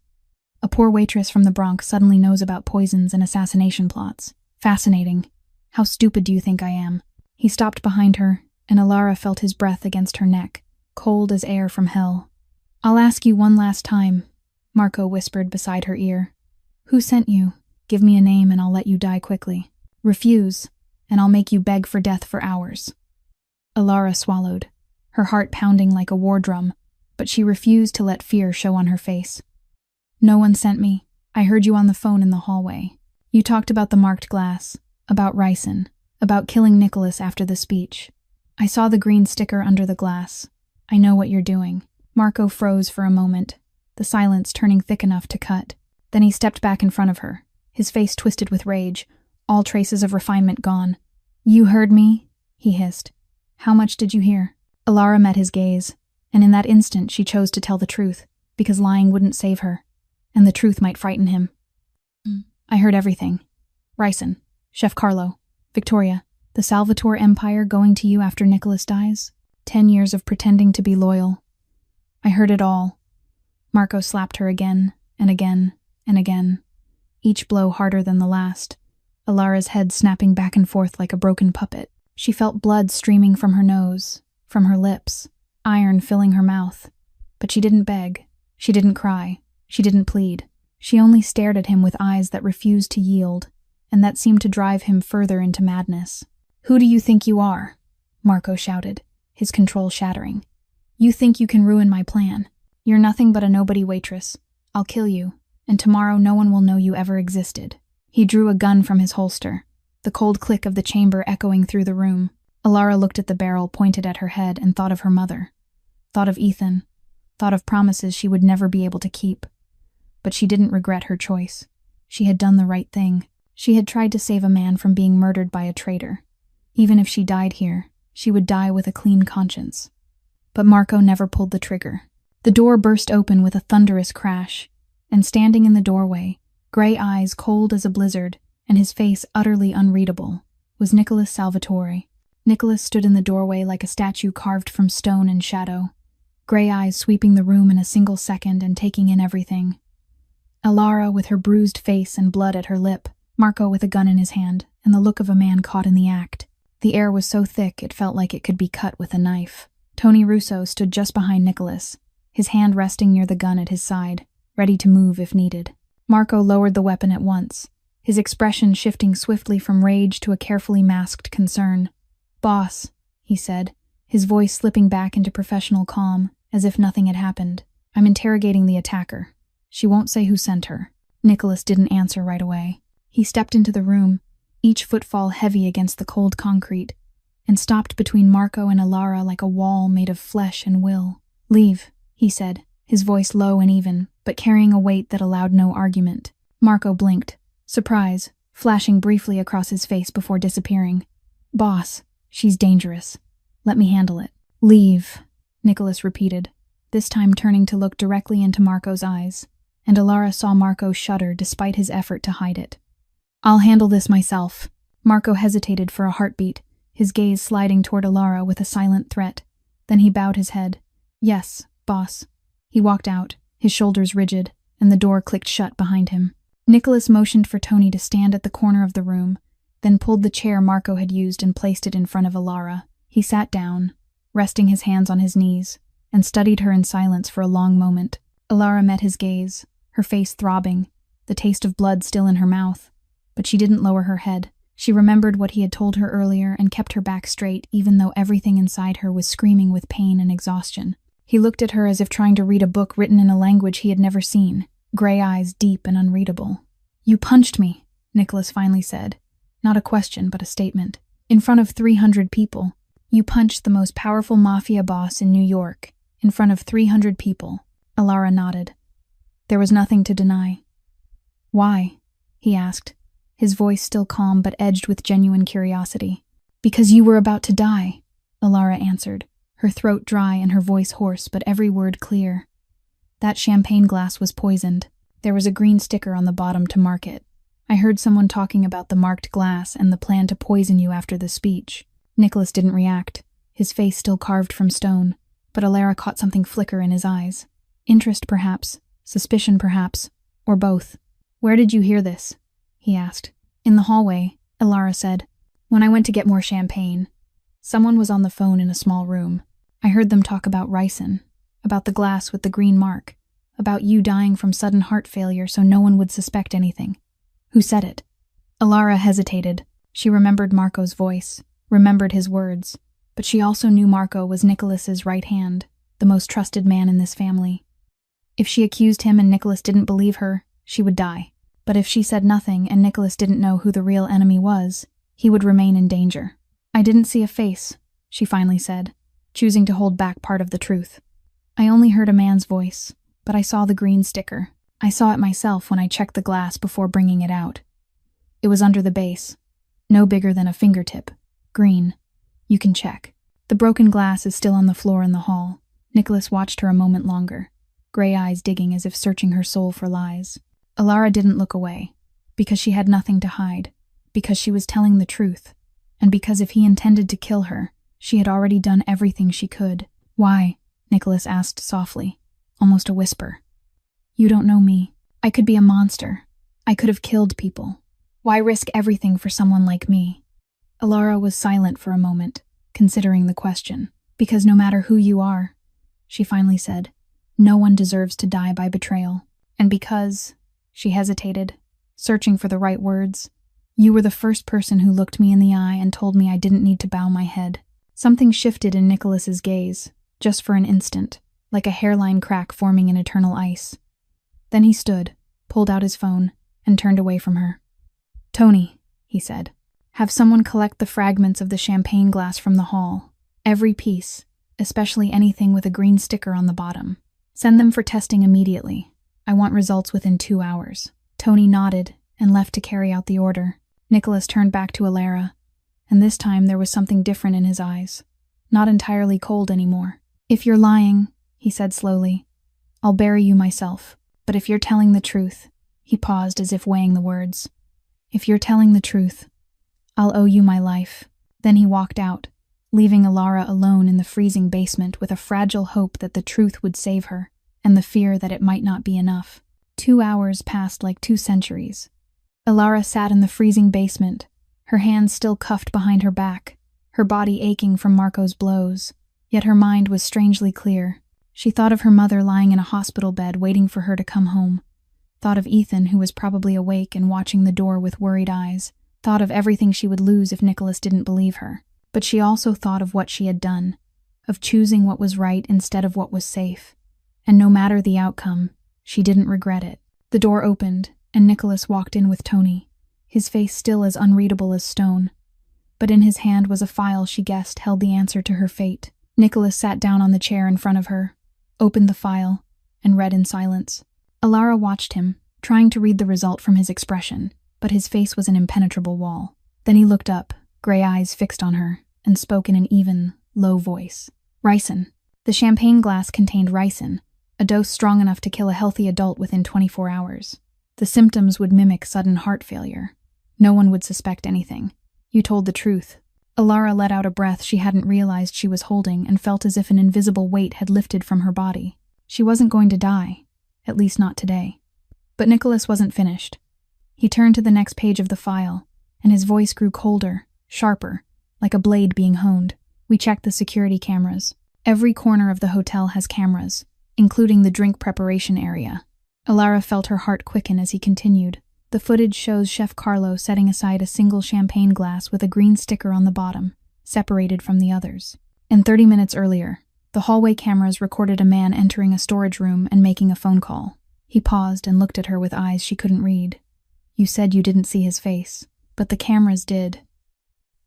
A poor waitress from the Bronx suddenly knows about poisons and assassination plots. Fascinating. How stupid do you think I am? He stopped behind her, and Elara felt his breath against her neck, cold as air from hell. "I'll ask you one last time," Marco whispered beside her ear. "Who sent you? Give me a name and I'll let you die quickly. Refuse, and I'll make you beg for death for hours." Elara swallowed, her heart pounding like a war drum, but she refused to let fear show on her face. "No one sent me. I heard you on the phone in the hallway. You talked about the marked glass, about ricin, about killing Nicholas after the speech. I saw the green sticker under the glass. I know what you're doing." Marco froze for a moment, the silence turning thick enough to cut. Then he stepped back in front of her, his face twisted with rage, all traces of refinement gone. "You heard me?" he hissed. "How much did you hear?" Elara met his gaze, and in that instant she chose to tell the truth, because lying wouldn't save her, and the truth might frighten him. "I heard everything. Ricin, Chef Carlo, Victoria, the Salvatore Empire going to you after Nicholas dies, 10 years of pretending to be loyal. I heard it all." Marco slapped her again, and again, and again, each blow harder than the last, Elara's head snapping back and forth like a broken puppet. She felt blood streaming from her nose, from her lips, iron filling her mouth. But she didn't beg, she didn't cry, she didn't plead. She only stared at him with eyes that refused to yield, and that seemed to drive him further into madness. "Who do you think you are?" Marco shouted, his control shattering. "You think you can ruin my plan. You're nothing but a nobody waitress. I'll kill you, and tomorrow no one will know you ever existed." He drew a gun from his holster, the cold click of the chamber echoing through the room. Elara looked at the barrel pointed at her head and thought of her mother, thought of Ethan, thought of promises she would never be able to keep. But she didn't regret her choice. She had done the right thing. She had tried to save a man from being murdered by a traitor. Even if she died here, she would die with a clean conscience. But Marco never pulled the trigger. The door burst open with a thunderous crash, and standing in the doorway, gray eyes cold as a blizzard, and his face utterly unreadable, was Nicholas Salvatore. Nicholas stood in the doorway like a statue carved from stone and shadow, gray eyes sweeping the room in a single second and taking in everything. Elara with her bruised face and blood at her lip, Marco with a gun in his hand, and the look of a man caught in the act. The air was so thick it felt like it could be cut with a knife. Tony Russo stood just behind Nicholas, his hand resting near the gun at his side, ready to move if needed. Marco lowered the weapon at once, his expression shifting swiftly from rage to a carefully masked concern. "Boss," he said, his voice slipping back into professional calm, as if nothing had happened. "I'm interrogating the attacker. She won't say who sent her." Nicholas didn't answer right away. He stepped into the room, each footfall heavy against the cold concrete, and stopped between Marco and Elara like a wall made of flesh and will. "Leave," he said, his voice low and even, but carrying a weight that allowed no argument. Marco blinked, surprise, flashing briefly across his face before disappearing. "Boss, she's dangerous. Let me handle it." "Leave," Nicholas repeated, this time turning to look directly into Marco's eyes, and Alara saw Marco shudder despite his effort to hide it. "I'll handle this myself." Marco hesitated for a heartbeat, his gaze sliding toward Alara with a silent threat. Then he bowed his head. "Yes, boss." He walked out, his shoulders rigid, and the door clicked shut behind him. Nicholas motioned for Tony to stand at the corner of the room, then pulled the chair Marco had used and placed it in front of Alara. He sat down, resting his hands on his knees, and studied her in silence for a long moment. Alara met his gaze, her face throbbing, the taste of blood still in her mouth, but she didn't lower her head. She remembered what he had told her earlier and kept her back straight even though everything inside her was screaming with pain and exhaustion. He looked at her as if trying to read a book written in a language he had never seen, gray eyes deep and unreadable. "You punched me," Nicholas finally said. Not a question, but a statement. "In front of 300 people. You punched the most powerful Mafia boss in New York, in front of 300 people." Alara nodded. There was nothing to deny. "Why?" he asked, his voice still calm but edged with genuine curiosity. "Because you were about to die," Alara answered, her throat dry and her voice hoarse but every word clear. "That champagne glass was poisoned. There was a green sticker on the bottom to mark it. I heard someone talking about the marked glass and the plan to poison you after the speech." Nicholas didn't react, his face still carved from stone, but Alara caught something flicker in his eyes. Interest perhaps, suspicion perhaps, or both. "Where did you hear this?" he asked. "In the hallway," Alara said. "When I went to get more champagne. Someone was on the phone in a small room. I heard them talk about ricin, about the glass with the green mark, about you dying from sudden heart failure so no one would suspect anything." "Who said it?" Alara hesitated. She remembered Marco's voice, remembered his words, but she also knew Marco was Nicholas's right hand, the most trusted man in this family. If she accused him and Nicholas didn't believe her, she would die. But if she said nothing and Nicholas didn't know who the real enemy was, he would remain in danger. "I didn't see a face," she finally said, choosing to hold back part of the truth. "I only heard a man's voice, but I saw the green sticker. I saw it myself when I checked the glass before bringing it out. It was under the base, no bigger than a fingertip, green. You can check. The broken glass is still on the floor in the hall." Nicholas watched her a moment longer, gray eyes digging as if searching her soul for lies. Alara didn't look away, because she had nothing to hide, because she was telling the truth, and because if he intended to kill her, she had already done everything she could. "Why?" Nicholas asked softly, almost a whisper. "You don't know me. I could be a monster. I could have killed people. Why risk everything for someone like me?" Alara was silent for a moment, considering the question. "Because no matter who you are," she finally said, "no one deserves to die by betrayal. And because," she hesitated, searching for the right words, "you were the first person who looked me in the eye and told me I didn't need to bow my head." Something shifted in Nicholas's gaze, just for an instant, like a hairline crack forming in eternal ice. Then he stood, pulled out his phone, and turned away from her. "Tony," he said, "have someone collect the fragments of the champagne glass from the hall. Every piece, especially anything with a green sticker on the bottom. Send them for testing immediately. I want results within 2 hours." Tony nodded and left to carry out the order. Nicholas turned back to Alara, and this time there was something different in his eyes, not entirely cold anymore. "If you're lying," he said slowly, "I'll bury you myself. But if you're telling the truth," he paused as if weighing the words, "if you're telling the truth, I'll owe you my life." Then he walked out, leaving Alara alone in the freezing basement with a fragile hope that the truth would save her, and the fear that it might not be enough. 2 hours passed like 2 centuries. Alara sat in the freezing basement, her hands still cuffed behind her back, her body aching from Marco's blows, yet her mind was strangely clear. She thought of her mother lying in a hospital bed waiting for her to come home, thought of Ethan who was probably awake and watching the door with worried eyes, thought of everything she would lose if Nicholas didn't believe her. But she also thought of what she had done, of choosing what was right instead of what was safe. And no matter the outcome, she didn't regret it. The door opened, and Nicholas walked in with Tony, his face still as unreadable as stone. But in his hand was a file she guessed held the answer to her fate. Nicholas sat down on the chair in front of her, opened the file, and read in silence. Alara watched him, trying to read the result from his expression, but his face was an impenetrable wall. Then he looked up, gray eyes fixed on her, and spoke in an even, low voice. "Ricin. The champagne glass contained ricin, a dose strong enough to kill a healthy adult within 24 hours. The symptoms would mimic sudden heart failure. No one would suspect anything. You told the truth. Alara let out a breath she hadn't realized she was holding and felt as if an invisible weight had lifted from her body. She wasn't going to die, at least not today. But Nicholas wasn't finished. He turned to the next page of the file, and his voice grew colder, sharper, like a blade being honed. We checked the security cameras. Every corner of the hotel has cameras, including the drink preparation area. Alara felt her heart quicken as he continued. The footage shows Chef Carlo setting aside a single champagne glass with a green sticker on the bottom, separated from the others. And 30 minutes earlier, the hallway cameras recorded a man entering a storage room and making a phone call. He paused and looked at her with eyes she couldn't read. You said you didn't see his face, but the cameras did.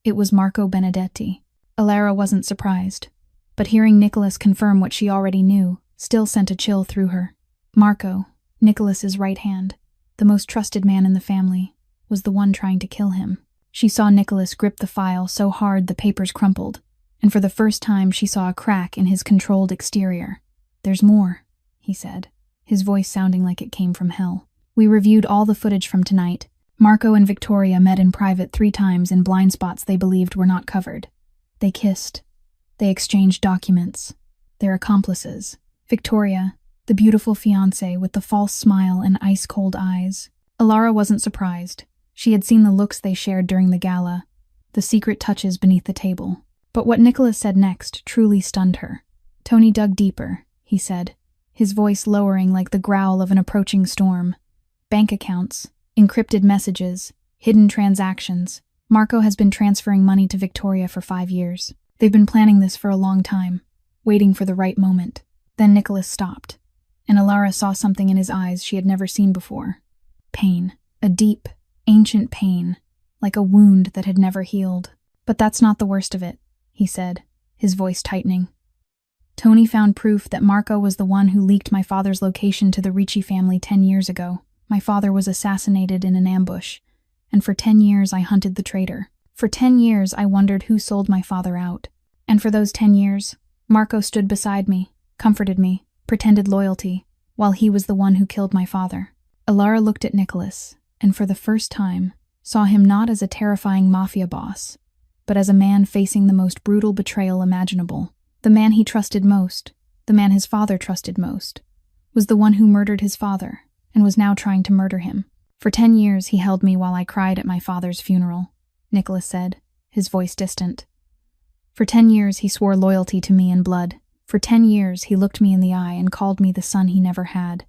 It was Marco Benedetti. Alara wasn't surprised, but hearing Nicholas confirm what she already knew still sent a chill through her. Marco, Nicholas's right hand, the most trusted man in the family, was the one trying to kill him. She saw Nicholas grip the file so hard the papers crumpled, and for the first time she saw a crack in his controlled exterior. There's more, he said, his voice sounding like it came from hell. We reviewed all the footage from tonight. Marco and Victoria met in private 3 times in blind spots they believed were not covered. They kissed. They exchanged documents. They're accomplices. Victoria, the beautiful fiancée with the false smile and ice-cold eyes. Alara wasn't surprised. She had seen the looks they shared during the gala, the secret touches beneath the table. But what Nicholas said next truly stunned her. Tony dug deeper, he said, his voice lowering like the growl of an approaching storm. Bank accounts, encrypted messages, hidden transactions. Marco has been transferring money to Victoria for 5 years. They've been planning this for a long time, waiting for the right moment. Then Nicholas stopped, and Alara saw something in his eyes she had never seen before. Pain. A deep, ancient pain, like a wound that had never healed. But that's not the worst of it, he said, his voice tightening. Tony found proof that Marco was the one who leaked my father's location to the Ricci family 10 years ago. My father was assassinated in an ambush, and for 10 years I hunted the traitor. For 10 years I wondered who sold my father out. And for those 10 years, Marco stood beside me, comforted me, pretended loyalty, while he was the one who killed my father. Alara looked at Nicholas, and for the first time, saw him not as a terrifying mafia boss, but as a man facing the most brutal betrayal imaginable. The man he trusted most, the man his father trusted most, was the one who murdered his father, and was now trying to murder him. For 10 years he held me while I cried at my father's funeral, Nicholas said, his voice distant. For 10 years he swore loyalty to me in blood. For 10 years he looked me in the eye and called me the son he never had.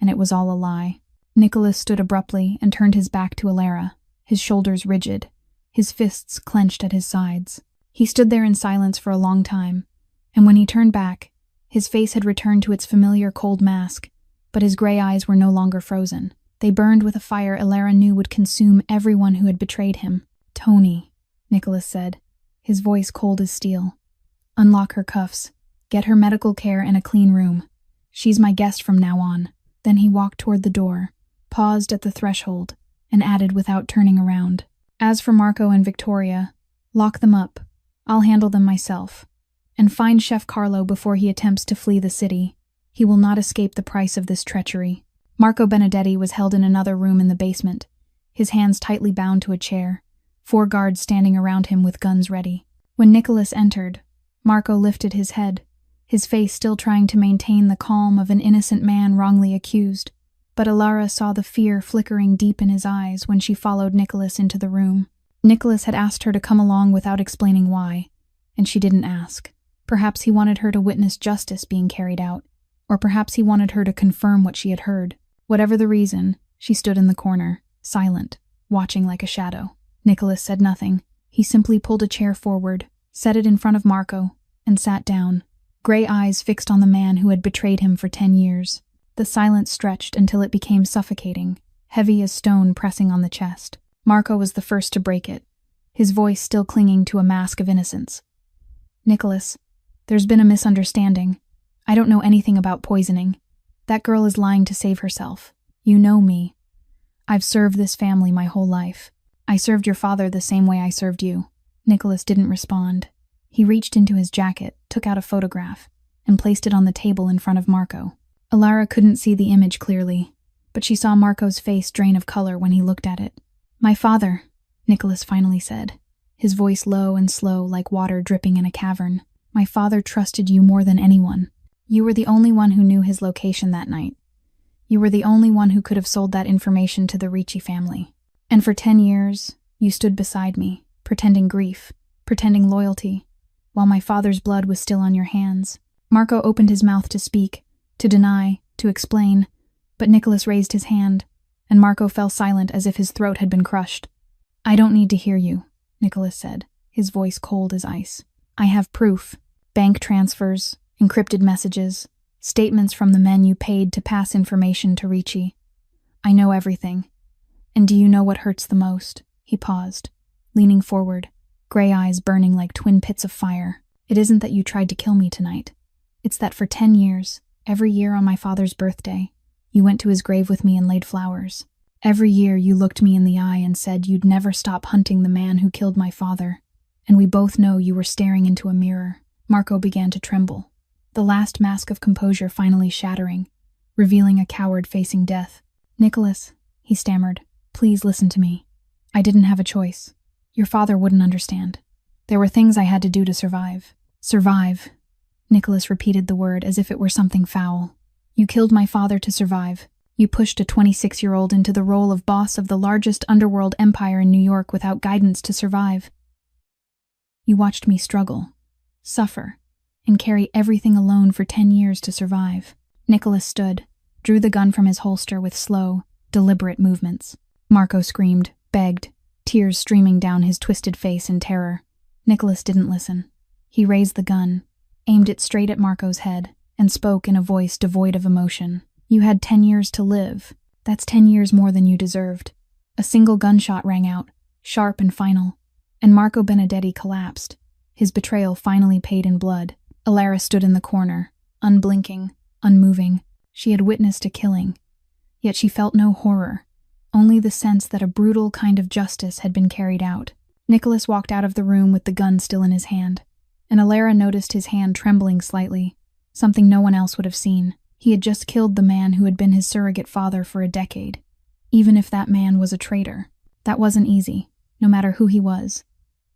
And it was all a lie. Nicholas stood abruptly and turned his back to Alara, his shoulders rigid, his fists clenched at his sides. He stood there in silence for a long time, and when he turned back, his face had returned to its familiar cold mask, but his gray eyes were no longer frozen. They burned with a fire Alara knew would consume everyone who had betrayed him. Tony, Nicholas said, his voice cold as steel. Unlock her cuffs. Get her medical care and a clean room. She's my guest from now on. Then he walked toward the door, paused at the threshold, and added without turning around. As for Marco and Victoria, lock them up. I'll handle them myself. And find Chef Carlo before he attempts to flee the city. He will not escape the price of this treachery. Marco Benedetti was held in another room in the basement, his hands tightly bound to a chair, 4 guards standing around him with guns ready. When Nicholas entered, Marco lifted his head, his face still trying to maintain the calm of an innocent man wrongly accused. But Alara saw the fear flickering deep in his eyes when she followed Nicholas into the room. Nicholas had asked her to come along without explaining why, and she didn't ask. Perhaps he wanted her to witness justice being carried out, or perhaps he wanted her to confirm what she had heard. Whatever the reason, she stood in the corner, silent, watching like a shadow. Nicholas said nothing. He simply pulled a chair forward, set it in front of Marco, and sat down, gray eyes fixed on the man who had betrayed him for 10 years. The silence stretched until it became suffocating, heavy as stone pressing on the chest. Marco was the first to break it, his voice still clinging to a mask of innocence. Nicholas, there's been a misunderstanding. I don't know anything about poisoning. That girl is lying to save herself. You know me. I've served this family my whole life. I served your father the same way I served you. Nicholas didn't respond. He reached into his jacket, took out a photograph, and placed it on the table in front of Marco. Alara couldn't see the image clearly, but she saw Marco's face drain of color when he looked at it. "My father," Nicholas finally said, his voice low and slow like water dripping in a cavern. "My father trusted you more than anyone. You were the only one who knew his location that night. You were the only one who could have sold that information to the Ricci family. And for 10 years, you stood beside me, pretending grief, pretending loyalty, while my father's blood was still on your hands." Marco opened his mouth to speak, to deny, to explain, but Nicholas raised his hand, and Marco fell silent as if his throat had been crushed. "I don't need to hear you," Nicholas said, his voice cold as ice. "I have proof. Bank transfers, encrypted messages, statements from the men you paid to pass information to Ricci. I know everything. And do you know what hurts the most?" He paused, leaning forward, gray eyes burning like twin pits of fire. "It isn't that you tried to kill me tonight. It's that for 10 years, every year on my father's birthday, you went to his grave with me and laid flowers. Every year you looked me in the eye and said you'd never stop hunting the man who killed my father, and we both know you were staring into a mirror." Marco began to tremble, the last mask of composure finally shattering, revealing a coward facing death. "Nicholas," he stammered, "please listen to me. I didn't have a choice. Your father wouldn't understand. There were things I had to do to survive." "Survive." Nicholas repeated the word as if it were something foul. "You killed my father to survive. You pushed a 26-year-old into the role of boss of the largest underworld empire in New York without guidance to survive. You watched me struggle, suffer, and carry everything alone for 10 years to survive." Nicholas stood, drew the gun from his holster with slow, deliberate movements. Marco screamed, begged, tears streaming down his twisted face in terror. Nicholas didn't listen. He raised the gun, aimed it straight at Marco's head, and spoke in a voice devoid of emotion. "You had 10 years to live. That's 10 years more than you deserved." A single gunshot rang out, sharp and final, and Marco Benedetti collapsed, his betrayal finally paid in blood. Alara stood in the corner, unblinking, unmoving. She had witnessed a killing, yet she felt no horror, only the sense that a brutal kind of justice had been carried out. Nicholas walked out of the room with the gun still in his hand, and Alara noticed his hand trembling slightly, something no one else would have seen. He had just killed the man who had been his surrogate father for a decade. Even if that man was a traitor, that wasn't easy, no matter who he was.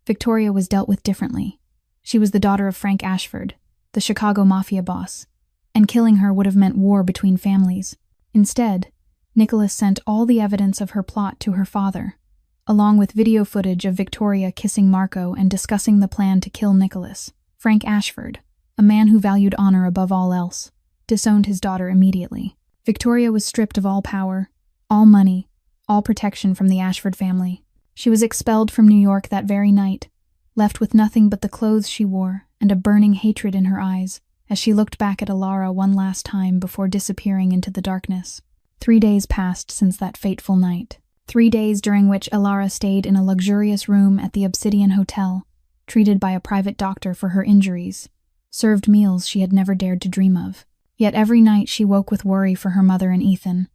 Victoria was dealt with differently. She was the daughter of Frank Ashford, the Chicago Mafia boss, and killing her would have meant war between families. Instead, Nicholas sent all the evidence of her plot to her father, along with video footage of Victoria kissing Marco and discussing the plan to kill Nicholas. Frank Ashford, a man who valued honor above all else, disowned his daughter immediately. Victoria was stripped of all power, all money, all protection from the Ashford family. She was expelled from New York that very night, left with nothing but the clothes she wore and a burning hatred in her eyes as she looked back at Alara one last time before disappearing into the darkness. 3 days passed since that fateful night. 3 days during which Alara stayed in a luxurious room at the Obsidian Hotel, treated by a private doctor for her injuries, served meals she had never dared to dream of. Yet every night she woke with worry for her mother and Ethan,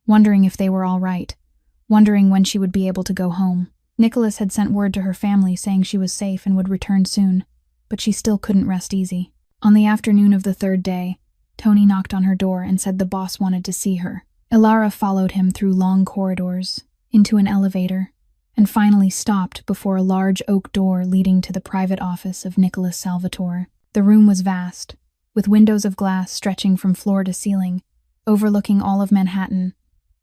wondering if they were all right, wondering when she would be able to go home. Nicholas had sent word to her family saying she was safe and would return soon, but she still couldn't rest easy. On the afternoon of the 3rd day, Tony knocked on her door and said the boss wanted to see her. Alara followed him through long corridors, into an elevator, and finally stopped before a large oak door leading to the private office of Nicholas Salvatore. The room was vast, with windows of glass stretching from floor to ceiling, overlooking all of Manhattan,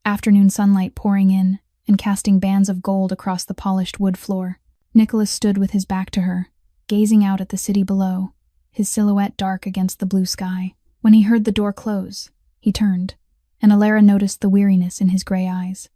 afternoon sunlight pouring in and casting bands of gold across the polished wood floor. Nicholas stood with his back to her, gazing out at the city below, his silhouette dark against the blue sky. When he heard the door close, he turned, and Alara noticed the weariness in his gray eyes,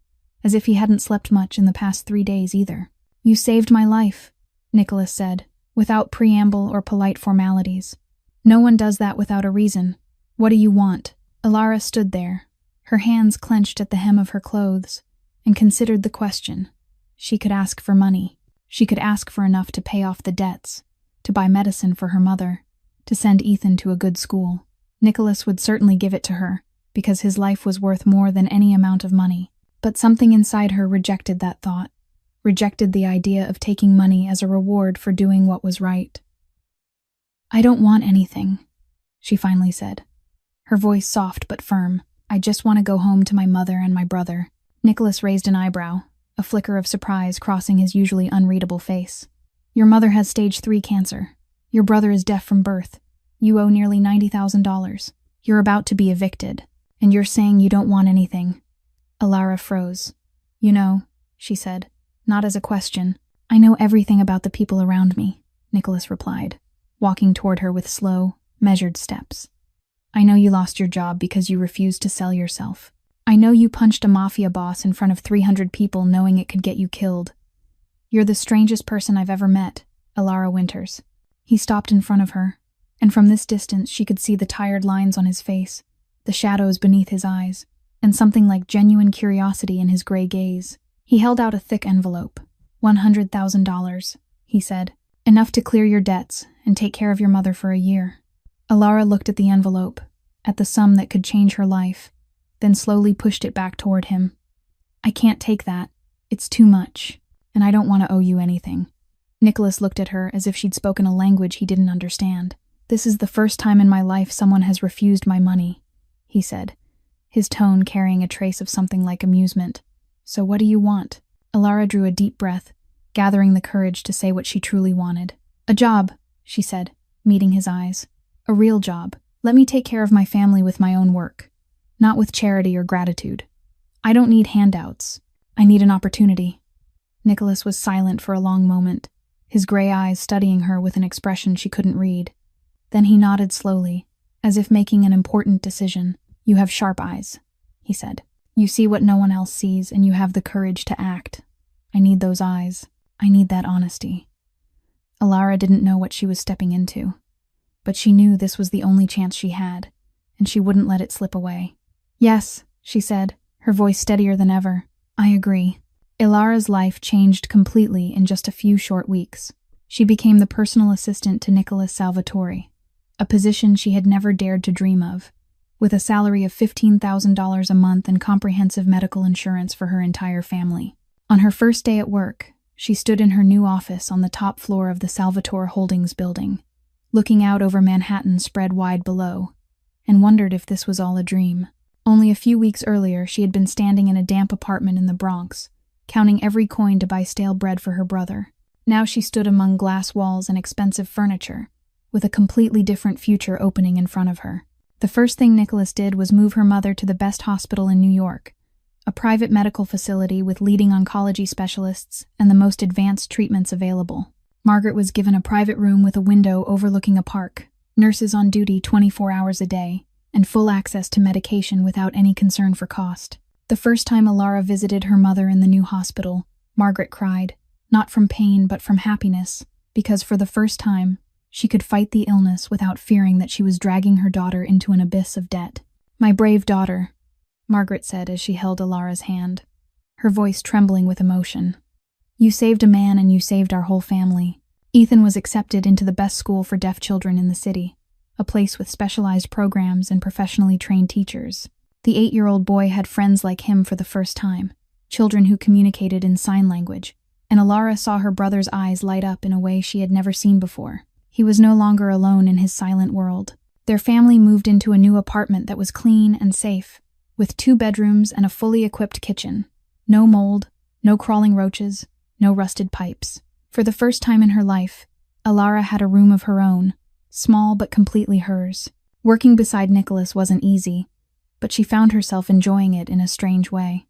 as if he hadn't slept much in the past 3 days either. "You saved my life," Nicholas said, without preamble or polite formalities. "No one does that without a reason. What do you want?" Alara stood there, her hands clenched at the hem of her clothes, and considered the question. She could ask for money. She could ask for enough to pay off the debts, to buy medicine for her mother, to send Ethan to a good school. Nicholas would certainly give it to her, because his life was worth more than any amount of money. But something inside her rejected that thought, rejected the idea of taking money as a reward for doing what was right. "I don't want anything," she finally said, her voice soft but firm. "I just want to go home to my mother and my brother." Nicholas raised an eyebrow, a flicker of surprise crossing his usually unreadable face. "Your mother has stage 3 cancer. Your brother is deaf from birth. You owe nearly $90,000. You're about to be evicted, and you're saying you don't want anything." Alara froze. "You know," she said, not as a question. "I know everything about the people around me," Nicholas replied, walking toward her with slow, measured steps. "I know you lost your job because you refused to sell yourself. I know you punched a Mafia boss in front of 300 people knowing it could get you killed. You're the strangest person I've ever met, Alara Winters." He stopped in front of her, and from this distance she could see the tired lines on his face, the shadows beneath his eyes, and something like genuine curiosity in his gray gaze. He held out a thick envelope. $100,000, he said. "Enough to clear your debts and take care of your mother for a year." Alara looked at the envelope, at the sum that could change her life, then slowly pushed it back toward him. "I can't take that. It's too much, and I don't want to owe you anything." Nicholas looked at her as if she'd spoken a language he didn't understand. "This is the first time in my life someone has refused my money," he said, his tone carrying a trace of something like amusement. "So what do you want?" Alara drew a deep breath, gathering the courage to say what she truly wanted. "A job," she said, meeting his eyes. "A real job. Let me take care of my family with my own work, not with charity or gratitude. I don't need handouts. I need an opportunity." Nicholas was silent for a long moment, his gray eyes studying her with an expression she couldn't read. Then he nodded slowly, as if making an important decision. "You have sharp eyes," he said. "You see what no one else sees, and you have the courage to act. I need those eyes. I need that honesty." Alara didn't know what she was stepping into, but she knew this was the only chance she had, and she wouldn't let it slip away. "Yes," she said, her voice steadier than ever. "I agree." Ilara's life changed completely in just a few short weeks. She became the personal assistant to Nicholas Salvatore, a position she had never dared to dream of, with a salary of $15,000 a month and comprehensive medical insurance for her entire family. On her first day at work, she stood in her new office on the top floor of the Salvatore Holdings building, looking out over Manhattan spread wide below, and wondered if this was all a dream. Only a few weeks earlier, she had been standing in a damp apartment in the Bronx, counting every coin to buy stale bread for her brother. Now she stood among glass walls and expensive furniture, with a completely different future opening in front of her. The first thing Nicholas did was move her mother to the best hospital in New York, a private medical facility with leading oncology specialists and the most advanced treatments available. Margaret was given a private room with a window overlooking a park, nurses on duty 24 hours a day, and full access to medication without any concern for cost. The first time Alara visited her mother in the new hospital, Margaret cried, not from pain but from happiness, because for the first time, she could fight the illness without fearing that she was dragging her daughter into an abyss of debt. "My brave daughter," Margaret said as she held Alara's hand, her voice trembling with emotion. "You saved a man and you saved our whole family." Ethan was accepted into the best school for deaf children in the city, a place with specialized programs and professionally trained teachers. The 8-year-old boy had friends like him for the first time, children who communicated in sign language, and Alara saw her brother's eyes light up in a way she had never seen before. He was no longer alone in his silent world. Their family moved into a new apartment that was clean and safe, with 2 bedrooms and a fully equipped kitchen. No mold, no crawling roaches, no rusted pipes. For the first time in her life, Alara had a room of her own, small but completely hers. Working beside Nicholas wasn't easy, but she found herself enjoying it in a strange way.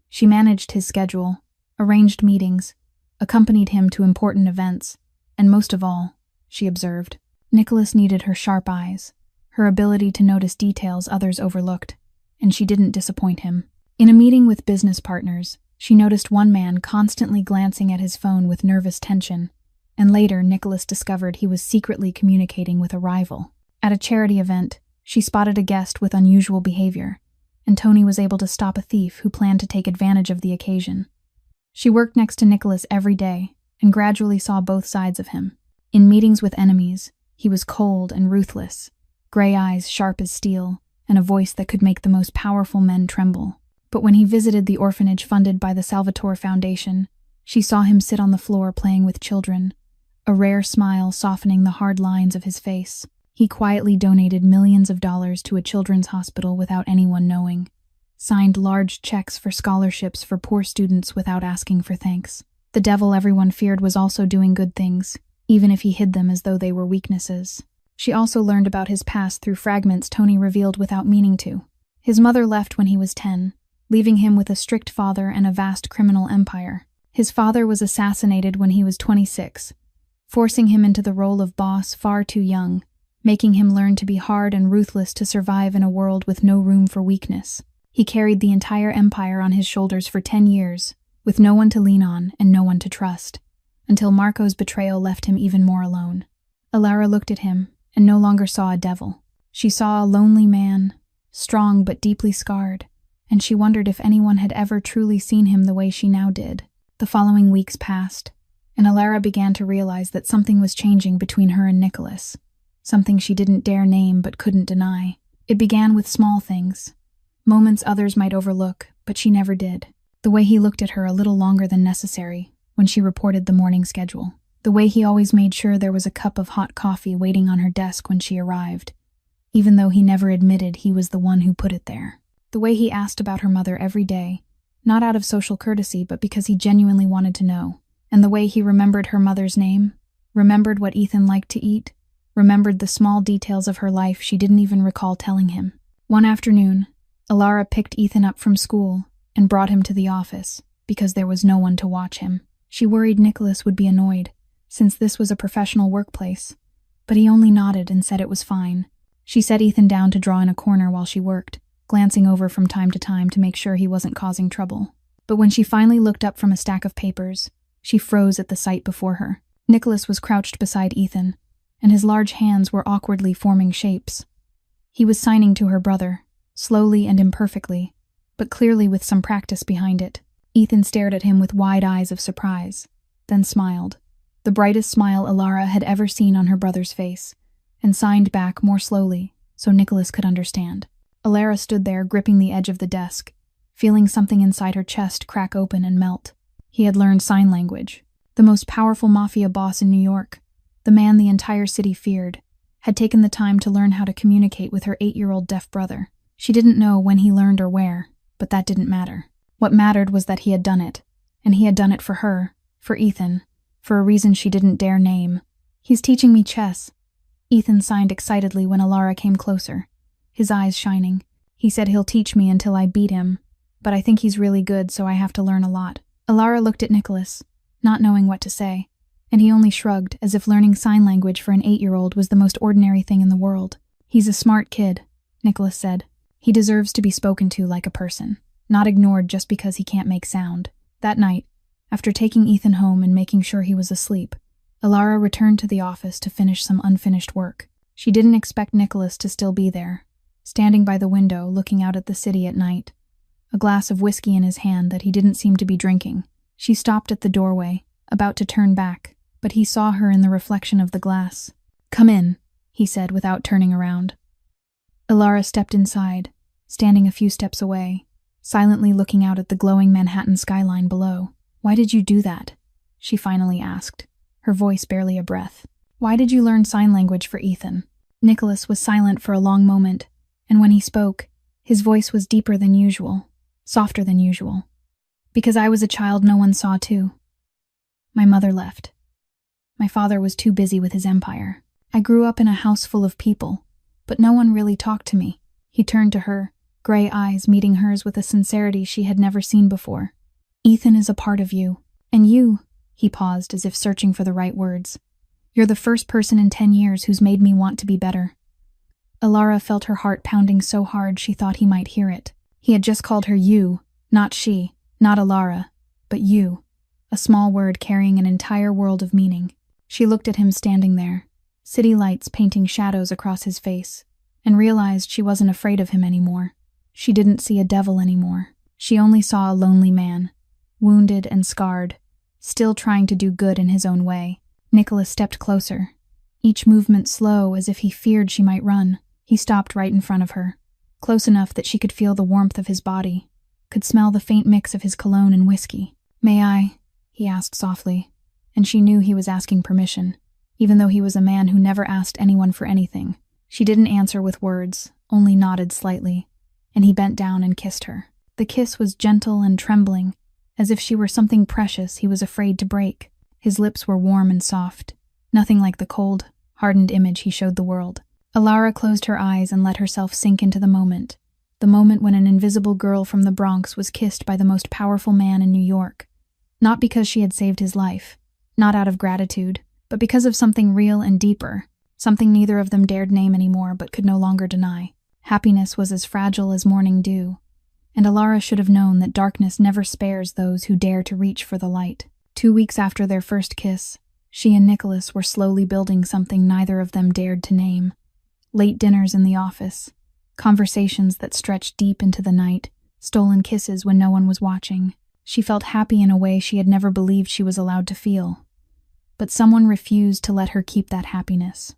She managed his schedule, arranged meetings, accompanied him to important events, and most of all, she observed, Nicholas needed her sharp eyes, her ability to notice details others overlooked, and she didn't disappoint him. In a meeting with business partners, she noticed one man constantly glancing at his phone with nervous tension, and later Nicholas discovered he was secretly communicating with a rival. At a charity event, she spotted a guest with unusual behavior, and Tony was able to stop a thief who planned to take advantage of the occasion. She worked next to Nicholas every day and gradually saw both sides of him. In meetings with enemies, he was cold and ruthless, gray eyes sharp as steel, and a voice that could make the most powerful men tremble. But when he visited the orphanage funded by the Salvatore Foundation, she saw him sit on the floor playing with children, a rare smile softening the hard lines of his face. He quietly donated millions of dollars to a children's hospital without anyone knowing, signed large checks for scholarships for poor students without asking for thanks. The devil everyone feared was also doing good things, even if he hid them as though they were weaknesses. She also learned about his past through fragments Tony revealed without meaning to. His mother left when he was 10, leaving him with a strict father and a vast criminal empire. His father was assassinated when he was 26, forcing him into the role of boss far too young, making him learn to be hard and ruthless to survive in a world with no room for weakness. He carried the entire empire on his shoulders for 10 years, with no one to lean on and no one to trust, until Marco's betrayal left him even more alone. Alara looked at him and no longer saw a devil. She saw a lonely man, strong but deeply scarred, and she wondered if anyone had ever truly seen him the way she now did. The following weeks passed, and Alara began to realize that something was changing between her and Nicholas, something she didn't dare name but couldn't deny. It began with small things, moments others might overlook, but she never did. The way he looked at her a little longer than necessary when she reported the morning schedule. The way he always made sure there was a cup of hot coffee waiting on her desk when she arrived, even though he never admitted he was the one who put it there. The way he asked about her mother every day, not out of social courtesy but because he genuinely wanted to know. And the way he remembered her mother's name, remembered what Ethan liked to eat, remembered the small details of her life she didn't even recall telling him. One afternoon, Alara picked Ethan up from school and brought him to the office because there was no one to watch him. She worried Nicholas would be annoyed, since this was a professional workplace, but he only nodded and said it was fine. She set Ethan down to draw in a corner while she worked, glancing over from time to time to make sure he wasn't causing trouble. But when she finally looked up from a stack of papers, she froze at the sight before her. Nicholas was crouched beside Ethan, and his large hands were awkwardly forming shapes. He was signing to her brother, slowly and imperfectly, but clearly with some practice behind it. Ethan stared at him with wide eyes of surprise, then smiled, the brightest smile Alara had ever seen on her brother's face, and signed back more slowly so Nicholas could understand. Alara stood there gripping the edge of the desk, feeling something inside her chest crack open and melt. He had learned sign language. The most powerful Mafia boss in New York, the man the entire city feared, had taken the time to learn how to communicate with her 8-year-old deaf brother. She didn't know when he learned or where, but that didn't matter. What mattered was that he had done it, and he had done it for her, for Ethan, for a reason she didn't dare name. "He's teaching me chess." Ethan signed excitedly when Alara came closer, his eyes shining. "He said he'll teach me until I beat him, but I think he's really good, so I have to learn a lot." Alara looked at Nicholas, not knowing what to say, and he only shrugged, as if learning sign language for an 8-year-old was the most ordinary thing in the world. "He's a smart kid," Nicholas said. "He deserves to be spoken to like a person, not ignored just because he can't make sound." That night, after taking Ethan home and making sure he was asleep, Alara returned to the office to finish some unfinished work. She didn't expect Nicholas to still be there, standing by the window looking out at the city at night, a glass of whiskey in his hand that he didn't seem to be drinking. She stopped at the doorway, about to turn back, but he saw her in the reflection of the glass. "Come in," he said without turning around. Alara stepped inside, standing a few steps away, silently looking out at the glowing Manhattan skyline below. "Why did you do that?" she finally asked, her voice barely a breath. "Why did you learn sign language for Ethan?" Nicholas was silent for a long moment, and when he spoke, his voice was deeper than usual, softer than usual. "Because I was a child no one saw too. My mother left. My father was too busy with his empire. I grew up in a house full of people, but no one really talked to me." He turned to her, gray eyes meeting hers with a sincerity she had never seen before. "Ethan is a part of you, and you," he paused as if searching for the right words. "You're the first person in 10 years who's made me want to be better." Alara felt her heart pounding so hard she thought he might hear it. He had just called her you, not she, not Alara, but you, a small word carrying an entire world of meaning. She looked at him standing there, city lights painting shadows across his face, and realized she wasn't afraid of him anymore. She didn't see a devil anymore. She only saw a lonely man, wounded and scarred, still trying to do good in his own way. Nicholas stepped closer, each movement slow as if he feared she might run. He stopped right in front of her, close enough that she could feel the warmth of his body, could smell the faint mix of his cologne and whiskey. "May I?" he asked softly, and she knew he was asking permission, even though he was a man who never asked anyone for anything. She didn't answer with words, only nodded slightly, and he bent down and kissed her. The kiss was gentle and trembling, as if she were something precious he was afraid to break. His lips were warm and soft, nothing like the cold, hardened image he showed the world. Alara closed her eyes and let herself sink into the moment when an invisible girl from the Bronx was kissed by the most powerful man in New York. Not because she had saved his life, not out of gratitude, but because of something real and deeper, something neither of them dared name anymore but could no longer deny. Happiness was as fragile as morning dew, and Alara should have known that darkness never spares those who dare to reach for the light. 2 weeks after their first kiss, she and Nicholas were slowly building something neither of them dared to name. Late dinners in the office, conversations that stretched deep into the night, stolen kisses when no one was watching. She felt happy in a way she had never believed she was allowed to feel. But someone refused to let her keep that happiness.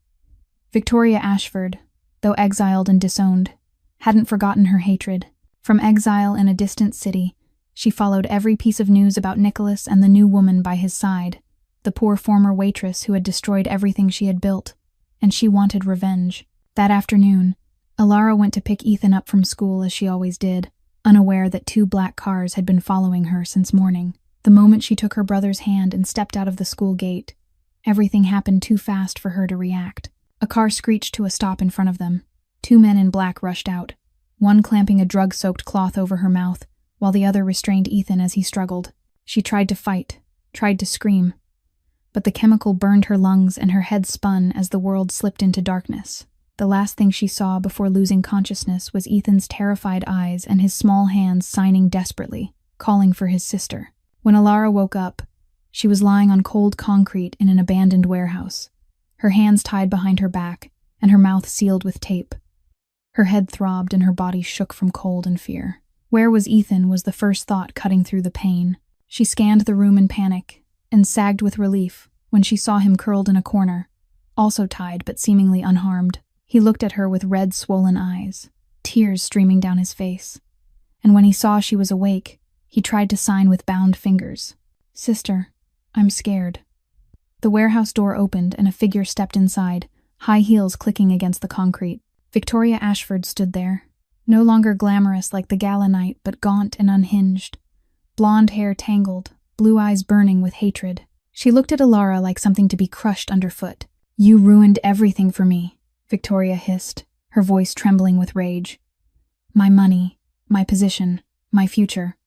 Victoria Ashford, though exiled and disowned, hadn't forgotten her hatred. From exile in a distant city, she followed every piece of news about Nicholas and the new woman by his side, the poor former waitress who had destroyed everything she had built, and she wanted revenge. That afternoon, Alara went to pick Ethan up from school as she always did, unaware that 2 black cars had been following her since morning. The moment she took her brother's hand and stepped out of the school gate, everything happened too fast for her to react. A car screeched to a stop in front of them. 2 men in black rushed out, one clamping a drug-soaked cloth over her mouth, while the other restrained Ethan as he struggled. She tried to fight, tried to scream, but the chemical burned her lungs and her head spun as the world slipped into darkness. The last thing she saw before losing consciousness was Ethan's terrified eyes and his small hands signing desperately, calling for his sister. When Alara woke up, she was lying on cold concrete in an abandoned warehouse, her hands tied behind her back and her mouth sealed with tape. Her head throbbed and her body shook from cold and fear. Where was Ethan was the first thought cutting through the pain. She scanned the room in panic and sagged with relief when she saw him curled in a corner, also tied but seemingly unharmed. He looked at her with red, swollen eyes, tears streaming down his face. And when he saw she was awake, he tried to sign with bound fingers. "Sister, I'm scared." The warehouse door opened and a figure stepped inside, high heels clicking against the concrete. Victoria Ashford stood there, no longer glamorous like the gala night, but gaunt and unhinged. Blonde hair tangled, blue eyes burning with hatred. She looked at Alara like something to be crushed underfoot. "You ruined everything for me," Victoria hissed, her voice trembling with rage. "My money, my position, my future,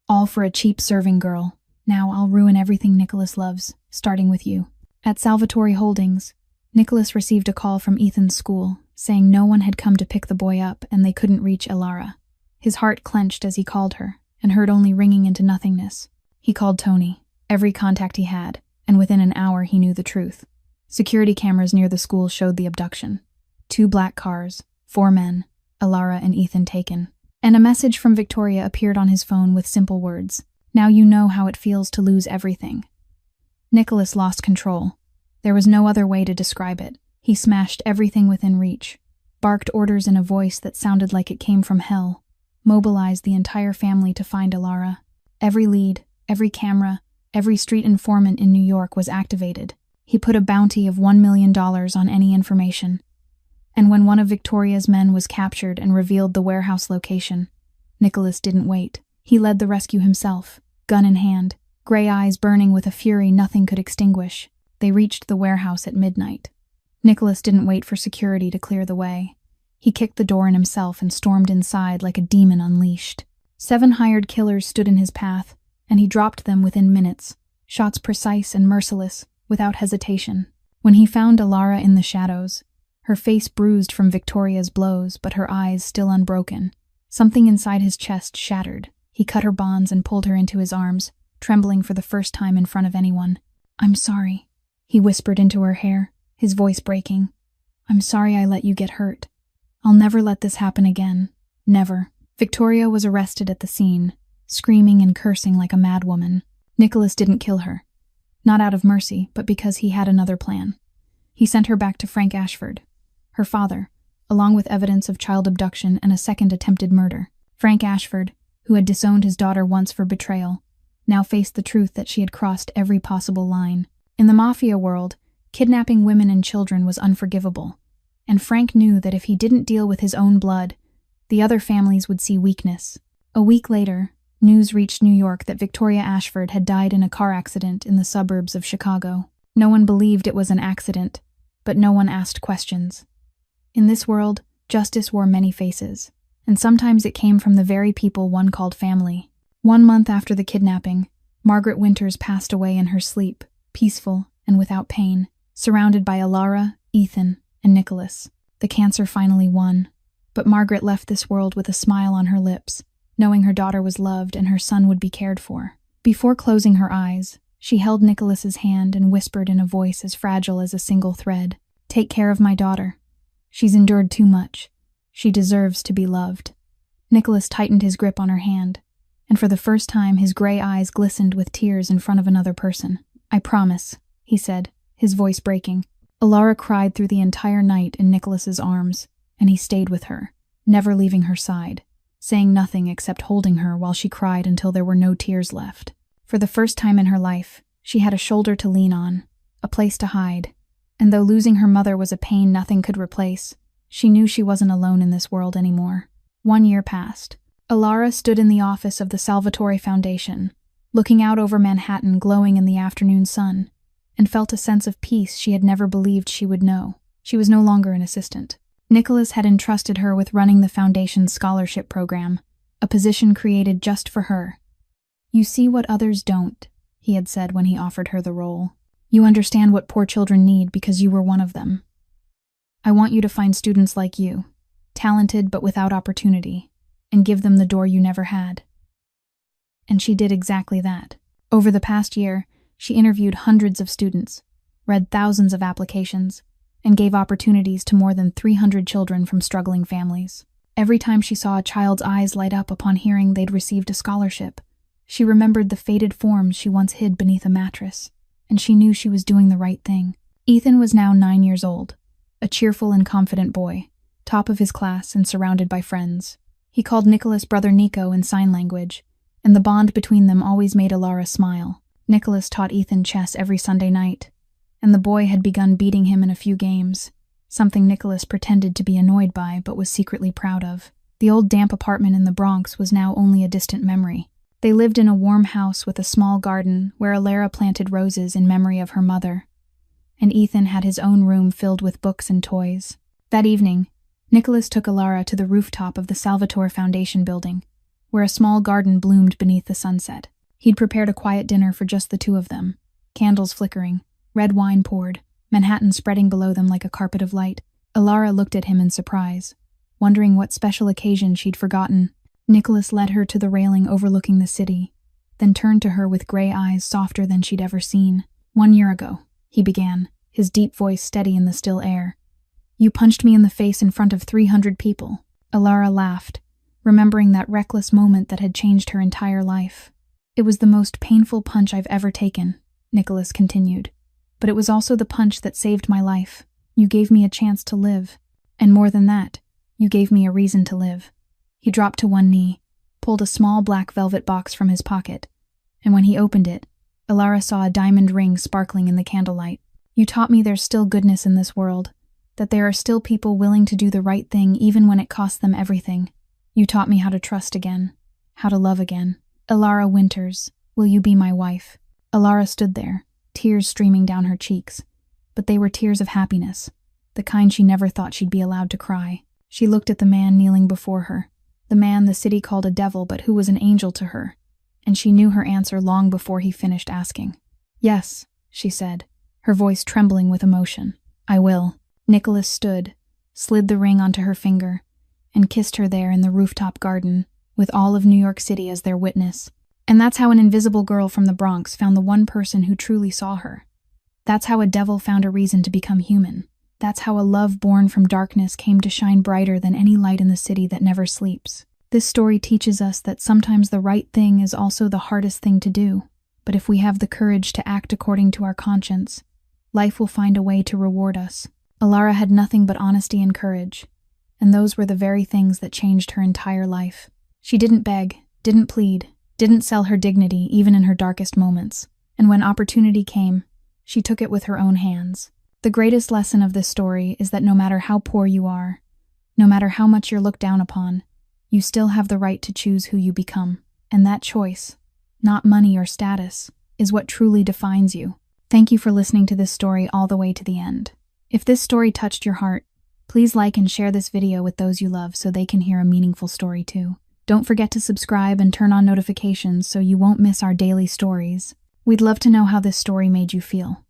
all for a cheap serving girl. Now I'll ruin everything Nicholas loves, starting with you." At Salvatore Holdings, Nicholas received a call from Ethan's school, saying no one had come to pick the boy up and they couldn't reach Alara. His heart clenched as he called her, and heard only ringing into nothingness. He called Tony, every contact he had, and within an hour he knew the truth. Security cameras near the school showed the abduction. 2 black cars, 4 men, Alara and Ethan taken. And a message from Victoria appeared on his phone with simple words. "Now you know how it feels to lose everything." Nicholas lost control. There was no other way to describe it. He smashed everything within reach, barked orders in a voice that sounded like it came from hell, mobilized the entire family to find Alara. Every lead, every camera, every street informant in New York was activated. He put a bounty of $1 million on any information. And when one of Victoria's men was captured and revealed the warehouse location, Nicholas didn't wait. He led the rescue himself, gun in hand, gray eyes burning with a fury nothing could extinguish. They reached the warehouse at midnight. Nicholas didn't wait for security to clear the way. He kicked the door in himself and stormed inside like a demon unleashed. 7 hired killers stood in his path, and he dropped them within minutes, shots precise and merciless, without hesitation. When he found Alara in the shadows, her face bruised from Victoria's blows, but her eyes still unbroken, something inside his chest shattered. He cut her bonds and pulled her into his arms, trembling for the first time in front of anyone. "I'm sorry," he whispered into her hair, his voice breaking. "I'm sorry I let you get hurt. I'll never let this happen again. Never." Victoria was arrested at the scene, screaming and cursing like a madwoman. Nicholas didn't kill her. Not out of mercy, but because he had another plan. He sent her back to Frank Ashford, her father, along with evidence of child abduction and a second attempted murder. Frank Ashford, who had disowned his daughter once for betrayal, now faced the truth that she had crossed every possible line. In the Mafia world, kidnapping women and children was unforgivable, and Frank knew that if he didn't deal with his own blood, the other families would see weakness. A week later, news reached New York that Victoria Ashford had died in a car accident in the suburbs of Chicago. No one believed it was an accident, but no one asked questions. In this world, justice wore many faces, and sometimes it came from the very people one called family. 1 month after the kidnapping, Margaret Winters passed away in her sleep, peaceful and without pain, surrounded by Alara, Ethan, and Nicholas. The cancer finally won, but Margaret left this world with a smile on her lips, knowing her daughter was loved and her son would be cared for. Before closing her eyes, she held Nicholas's hand and whispered in a voice as fragile as a single thread, "Take care of my daughter. She's endured too much. She deserves to be loved." Nicholas tightened his grip on her hand, and for the first time his gray eyes glistened with tears in front of another person. "I promise," he said, his voice breaking. Alara cried through the entire night in Nicholas's arms, and he stayed with her, never leaving her side, saying nothing except holding her while she cried until there were no tears left. For the first time in her life, she had a shoulder to lean on, a place to hide, and though losing her mother was a pain nothing could replace, she knew she wasn't alone in this world anymore. 1 year passed. Alara stood in the office of the Salvatore Foundation, looking out over Manhattan glowing in the afternoon sun, and felt a sense of peace she had never believed she would know. She was no longer an assistant. Nicholas had entrusted her with running the Foundation's scholarship program, a position created just for her. "You see what others don't," he had said when he offered her the role. "You understand what poor children need because you were one of them. I want you to find students like you, talented but without opportunity, and give them the door you never had." And she did exactly that. Over the past year, she interviewed hundreds of students, read thousands of applications, and gave opportunities to more than 300 children from struggling families. Every time she saw a child's eyes light up upon hearing they'd received a scholarship, she remembered the faded forms she once hid beneath a mattress, and she knew she was doing the right thing. Ethan was now 9 years old, a cheerful and confident boy, top of his class and surrounded by friends. He called Nicholas brother Nico in sign language, and the bond between them always made Alara smile. Nicholas taught Ethan chess every Sunday night, and the boy had begun beating him in a few games, something Nicholas pretended to be annoyed by but was secretly proud of. The old damp apartment in the Bronx was now only a distant memory. They lived in a warm house with a small garden where Alara planted roses in memory of her mother, and Ethan had his own room filled with books and toys. That evening, Nicholas took Alara to the rooftop of the Salvatore Foundation building, where a small garden bloomed beneath the sunset. He'd prepared a quiet dinner for just the two of them, candles flickering, red wine poured, Manhattan spreading below them like a carpet of light. Alara looked at him in surprise, wondering what special occasion she'd forgotten. Nicholas led her to the railing overlooking the city, then turned to her with gray eyes softer than she'd ever seen. "1 year ago," he began, his deep voice steady in the still air, "you punched me in the face in front of 300 people." Alara laughed, remembering that reckless moment that had changed her entire life. "It was the most painful punch I've ever taken," Nicholas continued, "but it was also the punch that saved my life. You gave me a chance to live, and more than that, you gave me a reason to live." He dropped to one knee, pulled a small black velvet box from his pocket, and when he opened it, Alara saw a diamond ring sparkling in the candlelight. "You taught me there's still goodness in this world, that there are still people willing to do the right thing even when it costs them everything. You taught me how to trust again, how to love again. Alara Winters, will you be my wife?" Alara stood there, tears streaming down her cheeks, but they were tears of happiness, the kind she never thought she'd be allowed to cry. She looked at the man kneeling before her, the man the city called a devil but who was an angel to her, and she knew her answer long before he finished asking. "Yes," she said, her voice trembling with emotion. "I will." Nicholas stood, slid the ring onto her finger, and kissed her there in the rooftop garden, with all of New York City as their witness. And that's how an invisible girl from the Bronx found the one person who truly saw her. That's how a devil found a reason to become human. That's how a love born from darkness came to shine brighter than any light in the city that never sleeps. This story teaches us that sometimes the right thing is also the hardest thing to do, but if we have the courage to act according to our conscience, life will find a way to reward us. Alara had nothing but honesty and courage, and those were the very things that changed her entire life. She didn't beg, didn't plead, didn't sell her dignity even in her darkest moments, and when opportunity came, she took it with her own hands. The greatest lesson of this story is that no matter how poor you are, no matter how much you're looked down upon, you still have the right to choose who you become. And that choice, not money or status, is what truly defines you. Thank you for listening to this story all the way to the end. If this story touched your heart, please like and share this video with those you love so they can hear a meaningful story too. Don't forget to subscribe and turn on notifications so you won't miss our daily stories. We'd love to know how this story made you feel.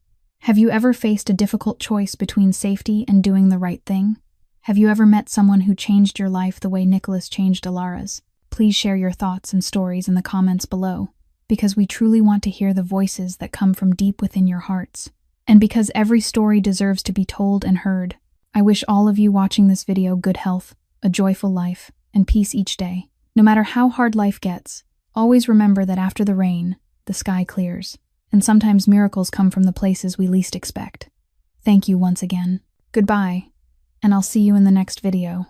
Have you ever faced a difficult choice between safety and doing the right thing? Have you ever met someone who changed your life the way Nicholas changed Alara's? Please share your thoughts and stories in the comments below, because we truly want to hear the voices that come from deep within your hearts. And because every story deserves to be told and heard, I wish all of you watching this video good health, a joyful life, and peace each day. No matter how hard life gets, always remember that after the rain, the sky clears, and sometimes miracles come from the places we least expect. Thank you once again. Goodbye, and I'll see you in the next video.